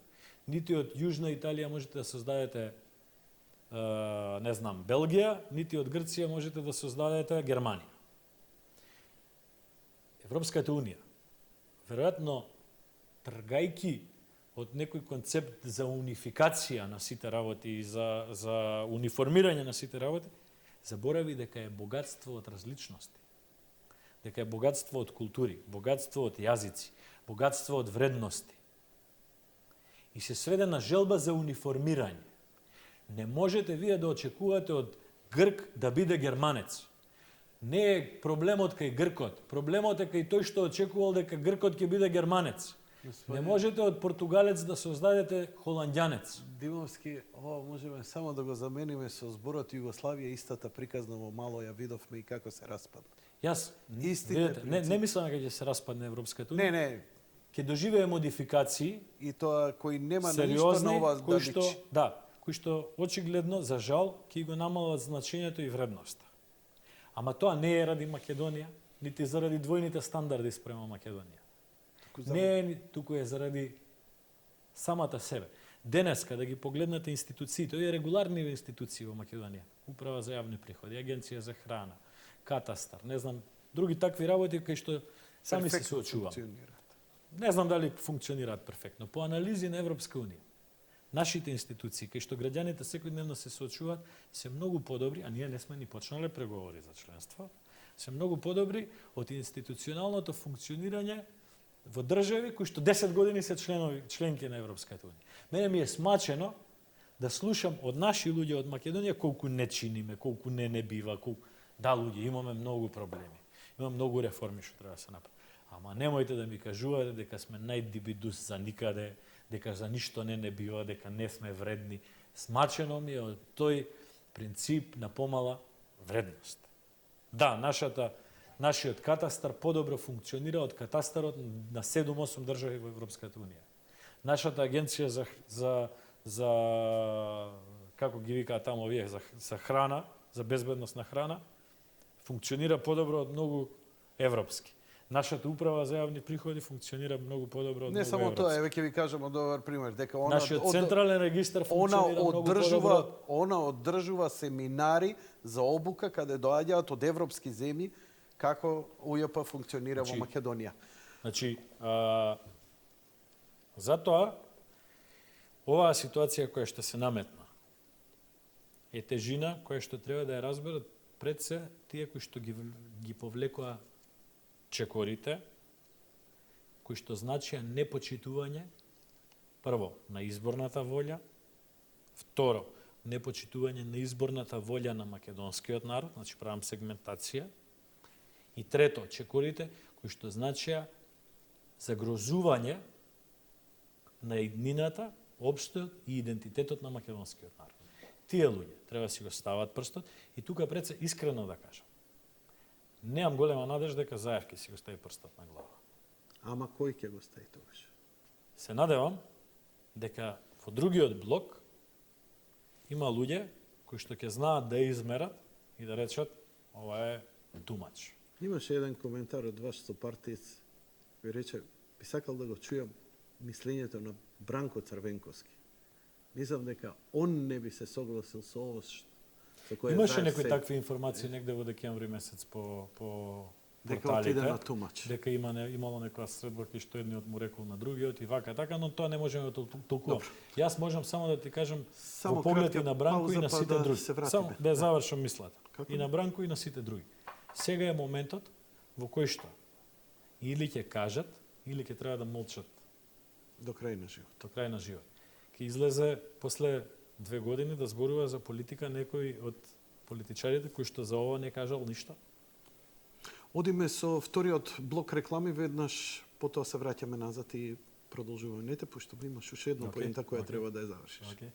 нити од Јужна Италија можете да создадете не знам, Белгија, нити од Грција можете да создадете Германија. Европската Унија, веројатно, тргајки од некој концепт за унификација на сите работи и за униформирање на сите работи, заборави дека е богатство од различности. Дека е богатство од култури, богатство од јазици, богатство од вредности. И се сведе на желба за униформирање. Не можете вие да очекувате од Грк да биде германец. Не е проблемот кај Гркот. Проблемот е кај тој што очекувал дека Гркот ќе биде германец. Не можете од португалец да создадете холандјанец. Димовски, ова можеме само да го замениме со зборот Југославија, истата приказна во мало ја видовме и како се распадна. Јас, Истите видите, не мислам дека ќе се распадне Европската унија. Не, Ќе доживее модификации и тоа кои нема на ништо сериозни, на ова да што, личи. кои што очигледно за жал ќе го намалат значењето и вредноста. Ама тоа не е ради Македонија, нити заради двојните стандарди спрема Македонија. Не е, туку е заради самата себе. Денеска да ги погледнете институциите, овие регуларни институции во Македонија, Управа за јавни приходи, Агенција за храна, Катастар, не знам, други такви работи кај што сами се соочуваме. Не знам дали функционираат перфектно. По анализи на Европска унија, нашите институции, кај што граѓаните секојдневно се соочуваат, се многу подобри, а ние не сме ни почнале преговори за членство, се многу подобри од институционалното функционирање во држави кои што 10 години се членки на Европската унија. Мене ми е смачено да слушам од наши луѓе од Македонија колку не чиниме, колку не бива, колку да луѓе имаме многу проблеми. Има многу реформи што треба да се направи. Ама немојте да ми кажувате дека сме најдибидус за никаде, дека за ништо не бива, дека не сме вредни. Смачено ми е од тој принцип на помала вредност. Да, нашиот катастар подобро функционира од катастарот на 7-8 држави во Европската унија. Нашата агенција за како ги викаат таму овие за храна, за безбедност на храна, функционира подобро од многу европски. Нашата управа за јавни приходи функционира многу подобро од Не многу само европски. тоа, еве ќе ви кажам добар пример, дека Нашиот централен регистар функционира многу подобро. Она одржува семинари за обука каде доаѓаат од европски земји како УЈП функционира во Македонија. Значи, затоа оваа ситуација која што се наметна е тежина која што треба да ја разберат пред се тие кои што ги повлекоа чекорите, кои што значија непочитување, прво, на изборната волја, второ, непочитување на изборната волја на македонскиот народ, значи правам сегментација, и трето, чекорите, кои што значија загрозување на иднината, општеот и идентитетот на македонскиот народ. Тие луѓе треба да си го стават прстот и тука пред се искрено да кажам. Немам голема надежда дека Заев ќе си го стави прстот на глава. Ама кој ќе го стави тогаш? Се надевам дека во другиот блок има луѓе кои што ќе знаат да измерат и да речат ова е too much. Имаше еден коментар од ваш сопартиец кој рече би сакал да го чујам мислењето на Бранко Црвенковски. Мислам дека он не би се согласил со ово со кое Имаше Заев некои се- такви информации негде во декември месец по дека порталите, отиде на тумач. дека имало некоја средба кај што едниот му рекол на другиот и вака така, но тоа не можеме да толкуваме. Јас можам само да ти кажам Само во поглед кратка и на Бранко и пауза, на па сите да други. се вратиме. Само да ја завршам мислата. Како И на Бранко и на сите други. Сега е моментот во кој што или ќе кажат, или ќе треба да молчат До крај на живот. до крај на живот. Ќе излезе после 2 години да зборува за политика некој од политичарите кои што за ова не кажал ништо. Одиме со вториот блок реклами, веднаш потоа се враќаме назад и продолжуваме. Не те пушто, имаш уште една Окей, поента која окей. треба да ја завршиш. Okay.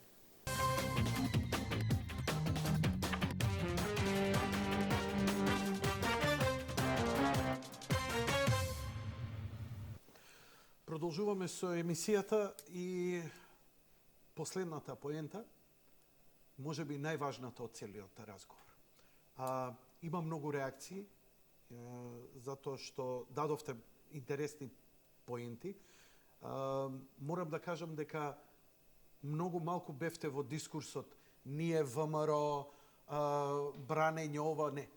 Продолжуваме со емисијата и последната поента, може би најважната од целиот разговор. Има многу реакции, затоа што дадовте интересни поенти. Морам да кажам дека многу малку бевте во дискурсот ние ВМРО, бранење ова, не.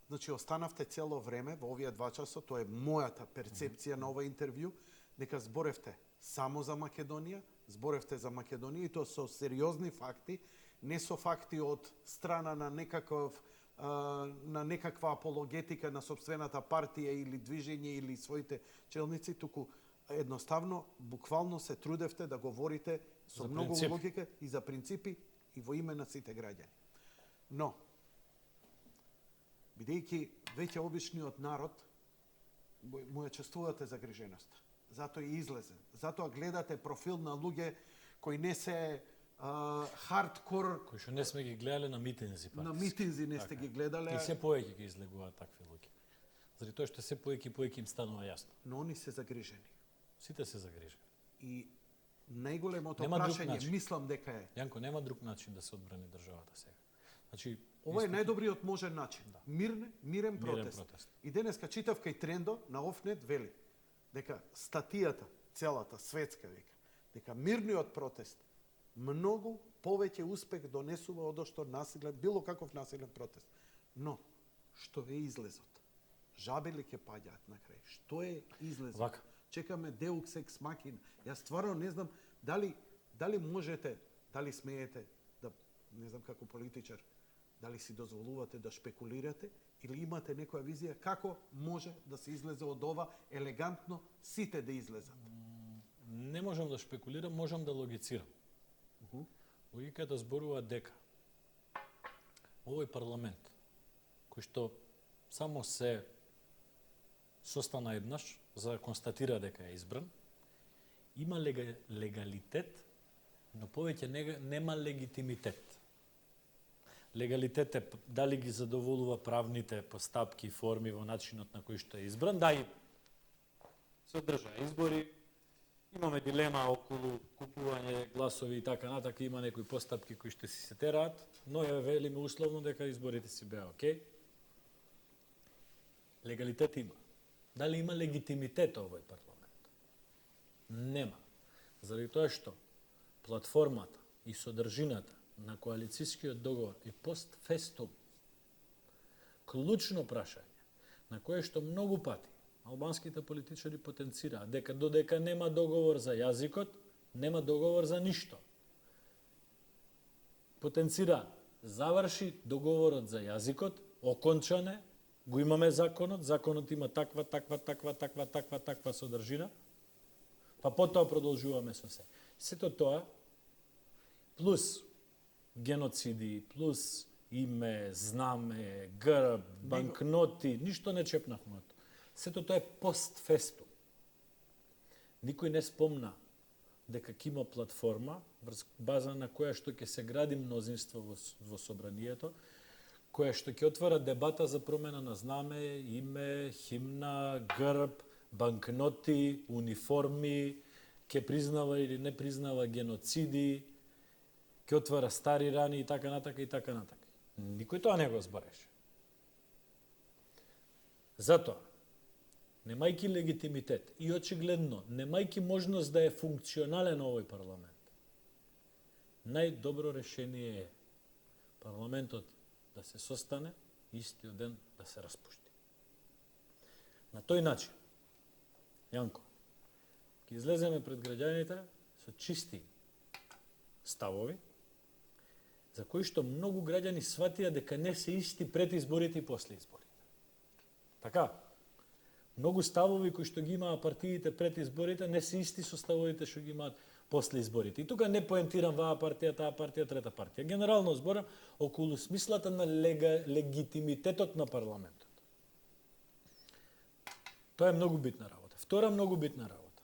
Значи, останавте цело време во овие 2 часа, тоа е мојата перцепција на ова интервју, дека зборевте само за Македонија, зборевте за Македонија и тоа со сериозни факти, не со факти од страна на на некаква апологетика на собствената партија или движење или своите челници, туку едноставно, буквално се трудевте да говорите со За многу принцип. логика и за принципи и во име на сите граѓани. Но, бидејќи веќе обичниот народ му ја чувствувате загриженоста. затоа и излезе. Затоа гледате профил на луѓе кои не се хардкор, Кои што не сме ги гледале на митинзи на партиски. митинзи не сте ги гледале, И се повеќе ги излегуваат такви луѓе. Заради тоа што се повеќе им станува јасно. но они се загрижени. Сите се загрижени. И најголемото Нема друг прашање, начин. мислам дека е, Јанко, нема друг начин да се одбрани државата сега. Значи, ова е исто- најдобриот можен начин. Мирен протест. протест. И денеска читав кај Трендо на Офнет вели дека статијата, целата светска вика, дека мирниот протест многу повеќе успех донесува од што насилен, било каков насилен протест. Но, што е излезот? Жабели ќе паѓаат на крај. Што е излезот? Вака. Чекаме Deus ex machina. Јас стварно не знам дали можете, дали смеете да, не знам како политичар, дали си дозволувате да шпекулирате или имате некоја визија како може да се излезе од ова елегантно сите да излезат. Не можам да шпекулирам, можам да логицирам. Логиката зборува дека овој парламент, кој што само се состана еднаш за да констатира дека е избран, има легалитет, но повеќе нема легитимитет. Легалитет е дали ги задоволува правните постапки и форми во начинот на кој што е избран, да и се одржаа избори. Имаме дилема околу купување гласови и така натака, има некои постапки кои што си се тераат, но ја велиме условно дека изборите си беа окей. Легалитет има. Дали има легитимитет овој парламент? Нема. Заради тоа што платформата и содржината на коалицијскиот договор е постфестум клучно прашање на кое што многу пати албанските политичари потенцираат дека додека нема договор за јазикот, нема договор за ништо. Потенцираат, заврши договорот за јазикот, окончане, го имаме законот има таква содржина, па потоа продолжуваме со се. Сето тоа, плюс геноциди, плюс име, знаме, грб, банкноти, ништо не чепнавме од тоа. Сето тоа е постфестум. Никој не спомна дека ќе има платформа врз база на која што ќе се гради мнозинство во собранието, која што ќе отвара дебата за промена на знаме, име, химна, грб, банкноти, униформи, ќе признава или не признава геноциди, ќе отвара стари рани и така натака и така натака. Никој тоа не го збореше. Затоа, немајки легитимитет и очигледно немајки можност да е функционален овој парламент, најдобро решение е парламентот да се состане истиот ден да се распушти. На тој начин, Јанко, ќе излеземе пред граѓаните со чисти ставови, за кои што многу граѓани сватија дека не се исти пред изборите и после изборите. Така, многу ставови кои што ги имаа партиите пред изборите не се исти со ставовите што ги имаат после изборите. И тука не поентирам ваа партија, таа партија, трета партија. Генерално зборам околу смислата на легитимитетот на парламентот. Тоа е многу битна работа. Втора многу битна работа.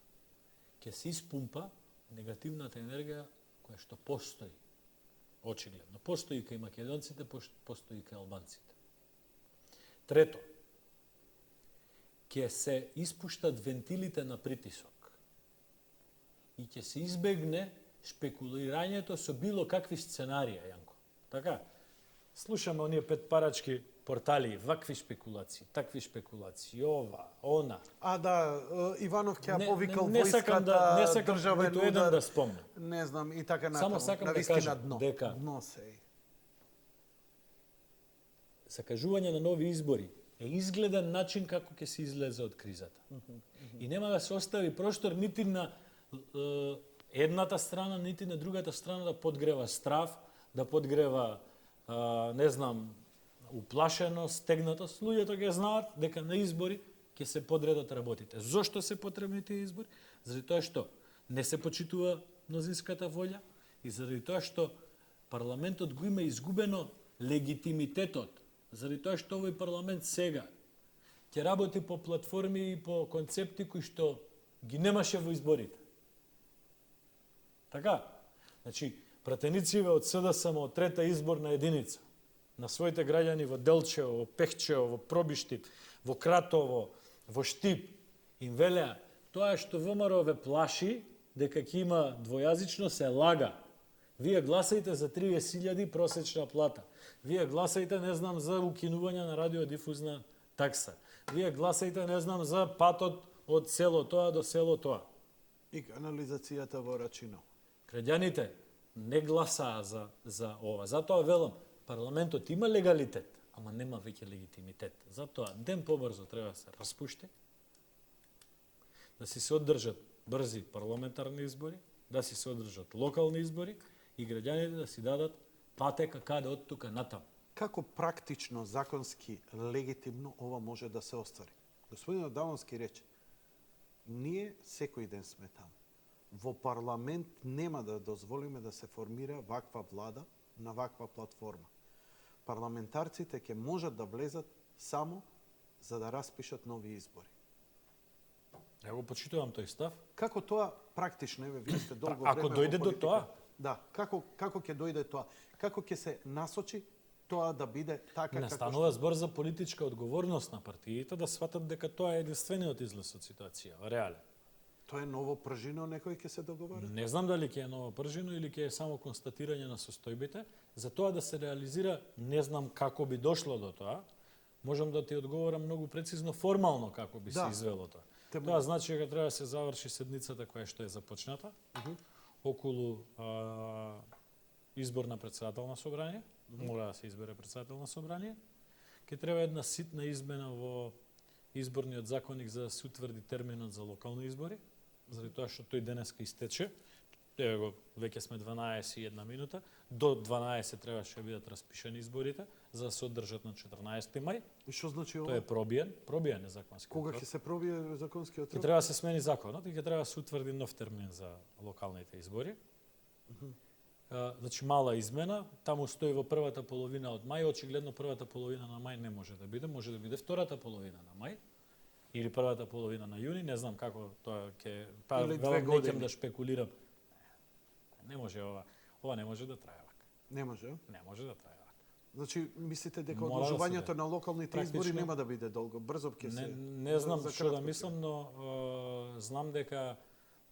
Ќе се испумпа негативната енергија која што постои. Очигледно. Постои кај македонците, постои кај албанците. Трето, ќе се испуштат вентилите на притисок и ќе се избегне шпекулирањето со било какви сценарија, Јанко. Така, слушаме оние петпарачки портали, вакви шпекулации, такви шпекулации, ова, она. А да, Иванов ќе ја повикал не сакам војската, ниту еден да спомнам. Не знам, и така Само натаму. сакам да Навистина кажам дно. дека Дно се. закажување на нови избори е изгледен начин како ќе се излезе од кризата. И нема да се остави простор нити на едната страна, нити на другата страна да подгрева страв, да подгрева, не знам, уплашеност, стегнатост. Луѓето ќе знаат дека на избори ќе се подредат работите. Зошто се потребни тие избори? Заради тоа што не се почитува мнозинската волја и заради тоа што парламентот го има изгубено легитимитетот. Заради тоа што овој парламент сега ќе работи по платформи и по концепти кои што ги немаше во изборите. Така, значи, пратенициве од СДСМ од трета изборна единица на своите граѓани во Делчево, во Пехчево, во Пробиштип, во Кратово, во Штип, им велеа, тоа што ВМРО ве плаши, дека ќе има двојазично, се лага. Вие гласајте за 30.000 просечна плата. Вие гласајте, не знам, за укинување на радиодифузна такса. Вие гласајте, не знам, за патот од село тоа до село тоа. И канализацијата во Рачино. Граѓаните не гласаа за ова. Затоа велам, парламентот има легалитет, ама нема веќе легитимитет. Затоа ден побрзо треба да се распушти, да си се одржат брзи парламентарни избори, да си се одржат локални избори и граѓаните да си дадат патека каде од тука натаму. Како практично, законски, легитимно ова може да се оствари? Господин Адамовски рече, ние секој ден сме таму. Во парламент нема да дозволиме да се формира ваква влада на ваква платформа. Парламентарците ќе можат да влезат само за да распишат нови избори. Ја го почитувам тој став. Како тоа практично, еве, вие сте долго Ако време дојде во до политика. тоа? Да, како ќе дојде тоа? Како ќе се насочи тоа да биде така Не како станува збор за политичка одговорност на партиите да сватат дека тоа е единствениот излез од ситуација, реален. Тоа е ново пржино, некој ќе се договара? Не знам дали ќе е ново пржино или ќе е само констатирање на состојбите. За тоа да се реализира, не знам како би дошло до тоа. Можам да ти одговорам многу прецизно формално како би се извело тоа. Тоа значи дека треба да се заврши седницата која што е започната околу избор на председател на собрание. Мора да се избере председател на собрание. Ке треба една ситна измена во изборниот законник за да се утврди терминот за локални избори, заради тоа што тој денеска истече. Еве го, веќе сме 12:01 минута. До 12 требаше да бидат распишани изборите за да се одржат на 14 мај. И што значи Тоа ова? е пробиен е законски. Кога ќе се пробие законскиот Ќе рок? треба да се смени законот и ќе треба да се утврди нов термин за локалните избори. Значи мала измена, таму стои во првата половина од мај, очигледно првата половина на мај не може да биде втората половина на мај или првата половина на јуни, не знам како тоа ќе Или 2 велам, години. неќем да шпекулирам. Не може ова. Ова не може да трае вака. Не може. Не може да трае вака. Значи, мислите дека Мора да се одложувањето даде. на локалните избори Практично- нема да биде долго, брзо ќе се... Не знам за што да кратко ќе. мислам, но знам дека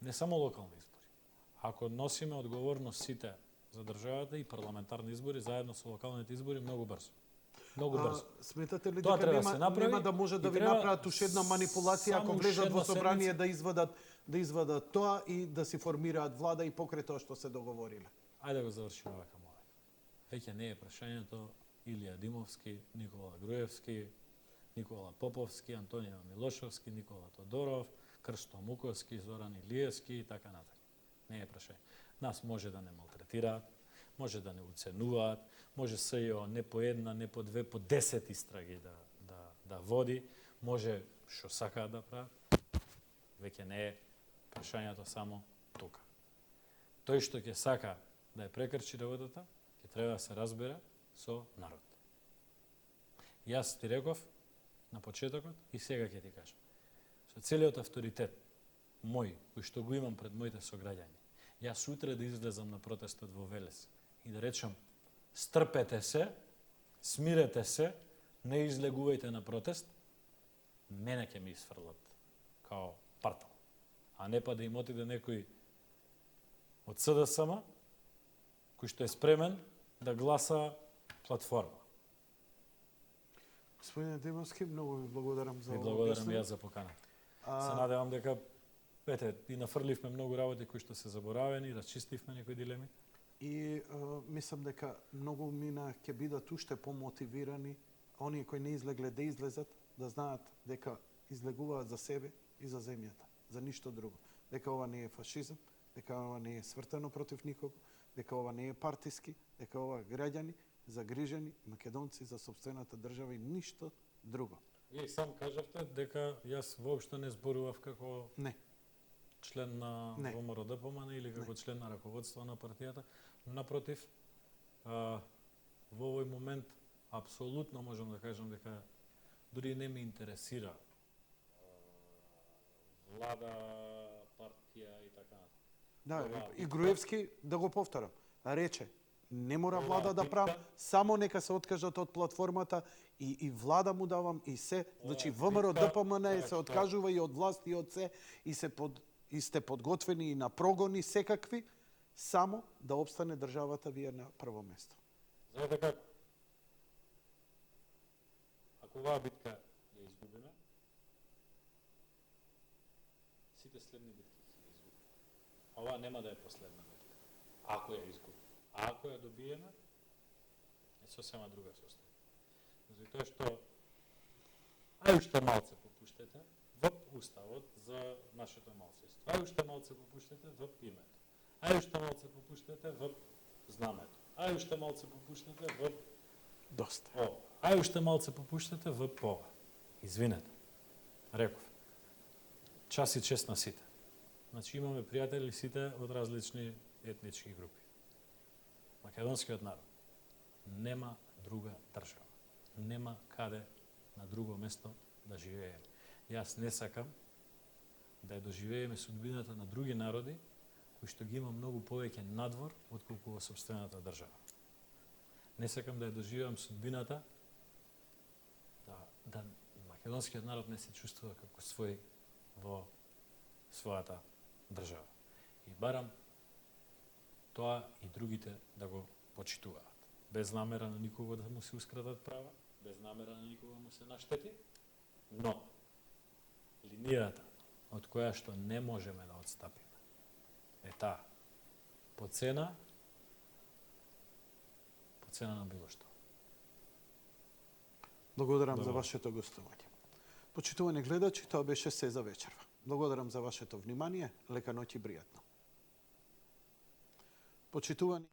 не само локални избори. Ако носиме одговорност сите за државата и парламентарни избори заедно со локалните избори многу брзо. Многу брзо. Сметате ли Тоа дека треба да се направи нема да може да и ви треба направат уште една манипулација ако само влезат уште во една собрание да извадат тоа и да си формираат влада и покрај тоа што се договориле? Ајде да го завршиме вака, молам. Веќе не е прашањето Илија Димовски, Никола Груевски, Никола Поповски, Антонио Милошовски, Никола Тодоров, Крсто Муковски, Зоран Илиевски и така натаму. Не е прашање. Нас може да не малтретираат, може да не уценуваат, може СЈО не по една, не по две, по 10 истраги да води, може што сакаат да прават. Веќе не е прашањето само тука. Тој што ќе сака да ја прекрчи работата, ќе треба да се разбере со народ. Јас ти реков на почетокот и сега ќе ти кажам. Со целиот авторитет мој, кој што го имам пред моите сограѓани, јас утре да излезам на протестот во Велес и да речам стрпете се, смирете се, не излегувајте на протест, мене ќе ми изфрлат као партал. А не па да им отиде некој од СДСМ, кој што е спремен да гласа платформа. Господине Димовски, многу ви благодарам за Ви ова благодарам објаснение. јас за поканата. Се надевам дека и нафрливме многу работи кои што се заборавени, расчистивме некои дилеми. И мислам дека многу мина ќе бидат уште помотивирани оние кои не излегле да излезат, да знаат дека излегуваат за себе и за земјата, за ништо друго. Дека ова не е фашизам, дека ова не е свртено против никого, дека ова не е партиски, дека ова граѓани загрижени македонци за сопствената држава и ништо друго. Вие сам кажавте дека јас воопшто не зборував како Не. член на Не. ВМРО-ДПМН или како член на раководство на партијата. Напротив, во овој момент апсолутно можам да кажам дека дури не ме интересира влада, партија и така натаму. Да, Ова и битка- Груевски, да го повторам, рече, не мора Ова влада да битка- правам, само нека се откажат од платформата и влада му давам и се. Значи ВМРО, битка, ДПМН се што- откажува и од власт и од се и сте подготвени и на прогони секакви, само да обстане државата ви е на прво место. Знаете како? Ако оваа битка ја изгубиме, сите следни битки ќе ги изгубиме. Ова нема да е последна битка. Ако ја изгубиме. А ако ја добиеме, е сосема друга состојба. Заради тоа што ај уште малце попуштете во уставот за нашето малцинство. Ај уште малце попуштете во името. Ај уште малце попуштете во знамето. Ај уште малце попуштете во Доста. ај уште малце попуштате во ова. Извинете. Реков. Час и чест на сите. Значи имаме пријатели сите од различни етнички групи. Македонскиот народ нема друга држава. Нема каде на друго место да живееме. Јас не сакам да ја доживееме судбината на други народи кои што ги има многу повеќе надвор отколку во сопствената држава. Не сакам да ја доживеам судбината да македонскиот народ не се чувствува како свој во својата држава. И барам тоа и другите да го почитуваат. Без намера на никого да му сеускратат права, без намера на никого да му се наштети, но линијата од која што не можеме да отстапиме е таа. По цена на било што. Благодарам за Добро. вашето гостување. Почитувани гледачи, тоа беше се за вечерва. Благодарам за вашето внимание, лека ноќ и пријатно. Почитувани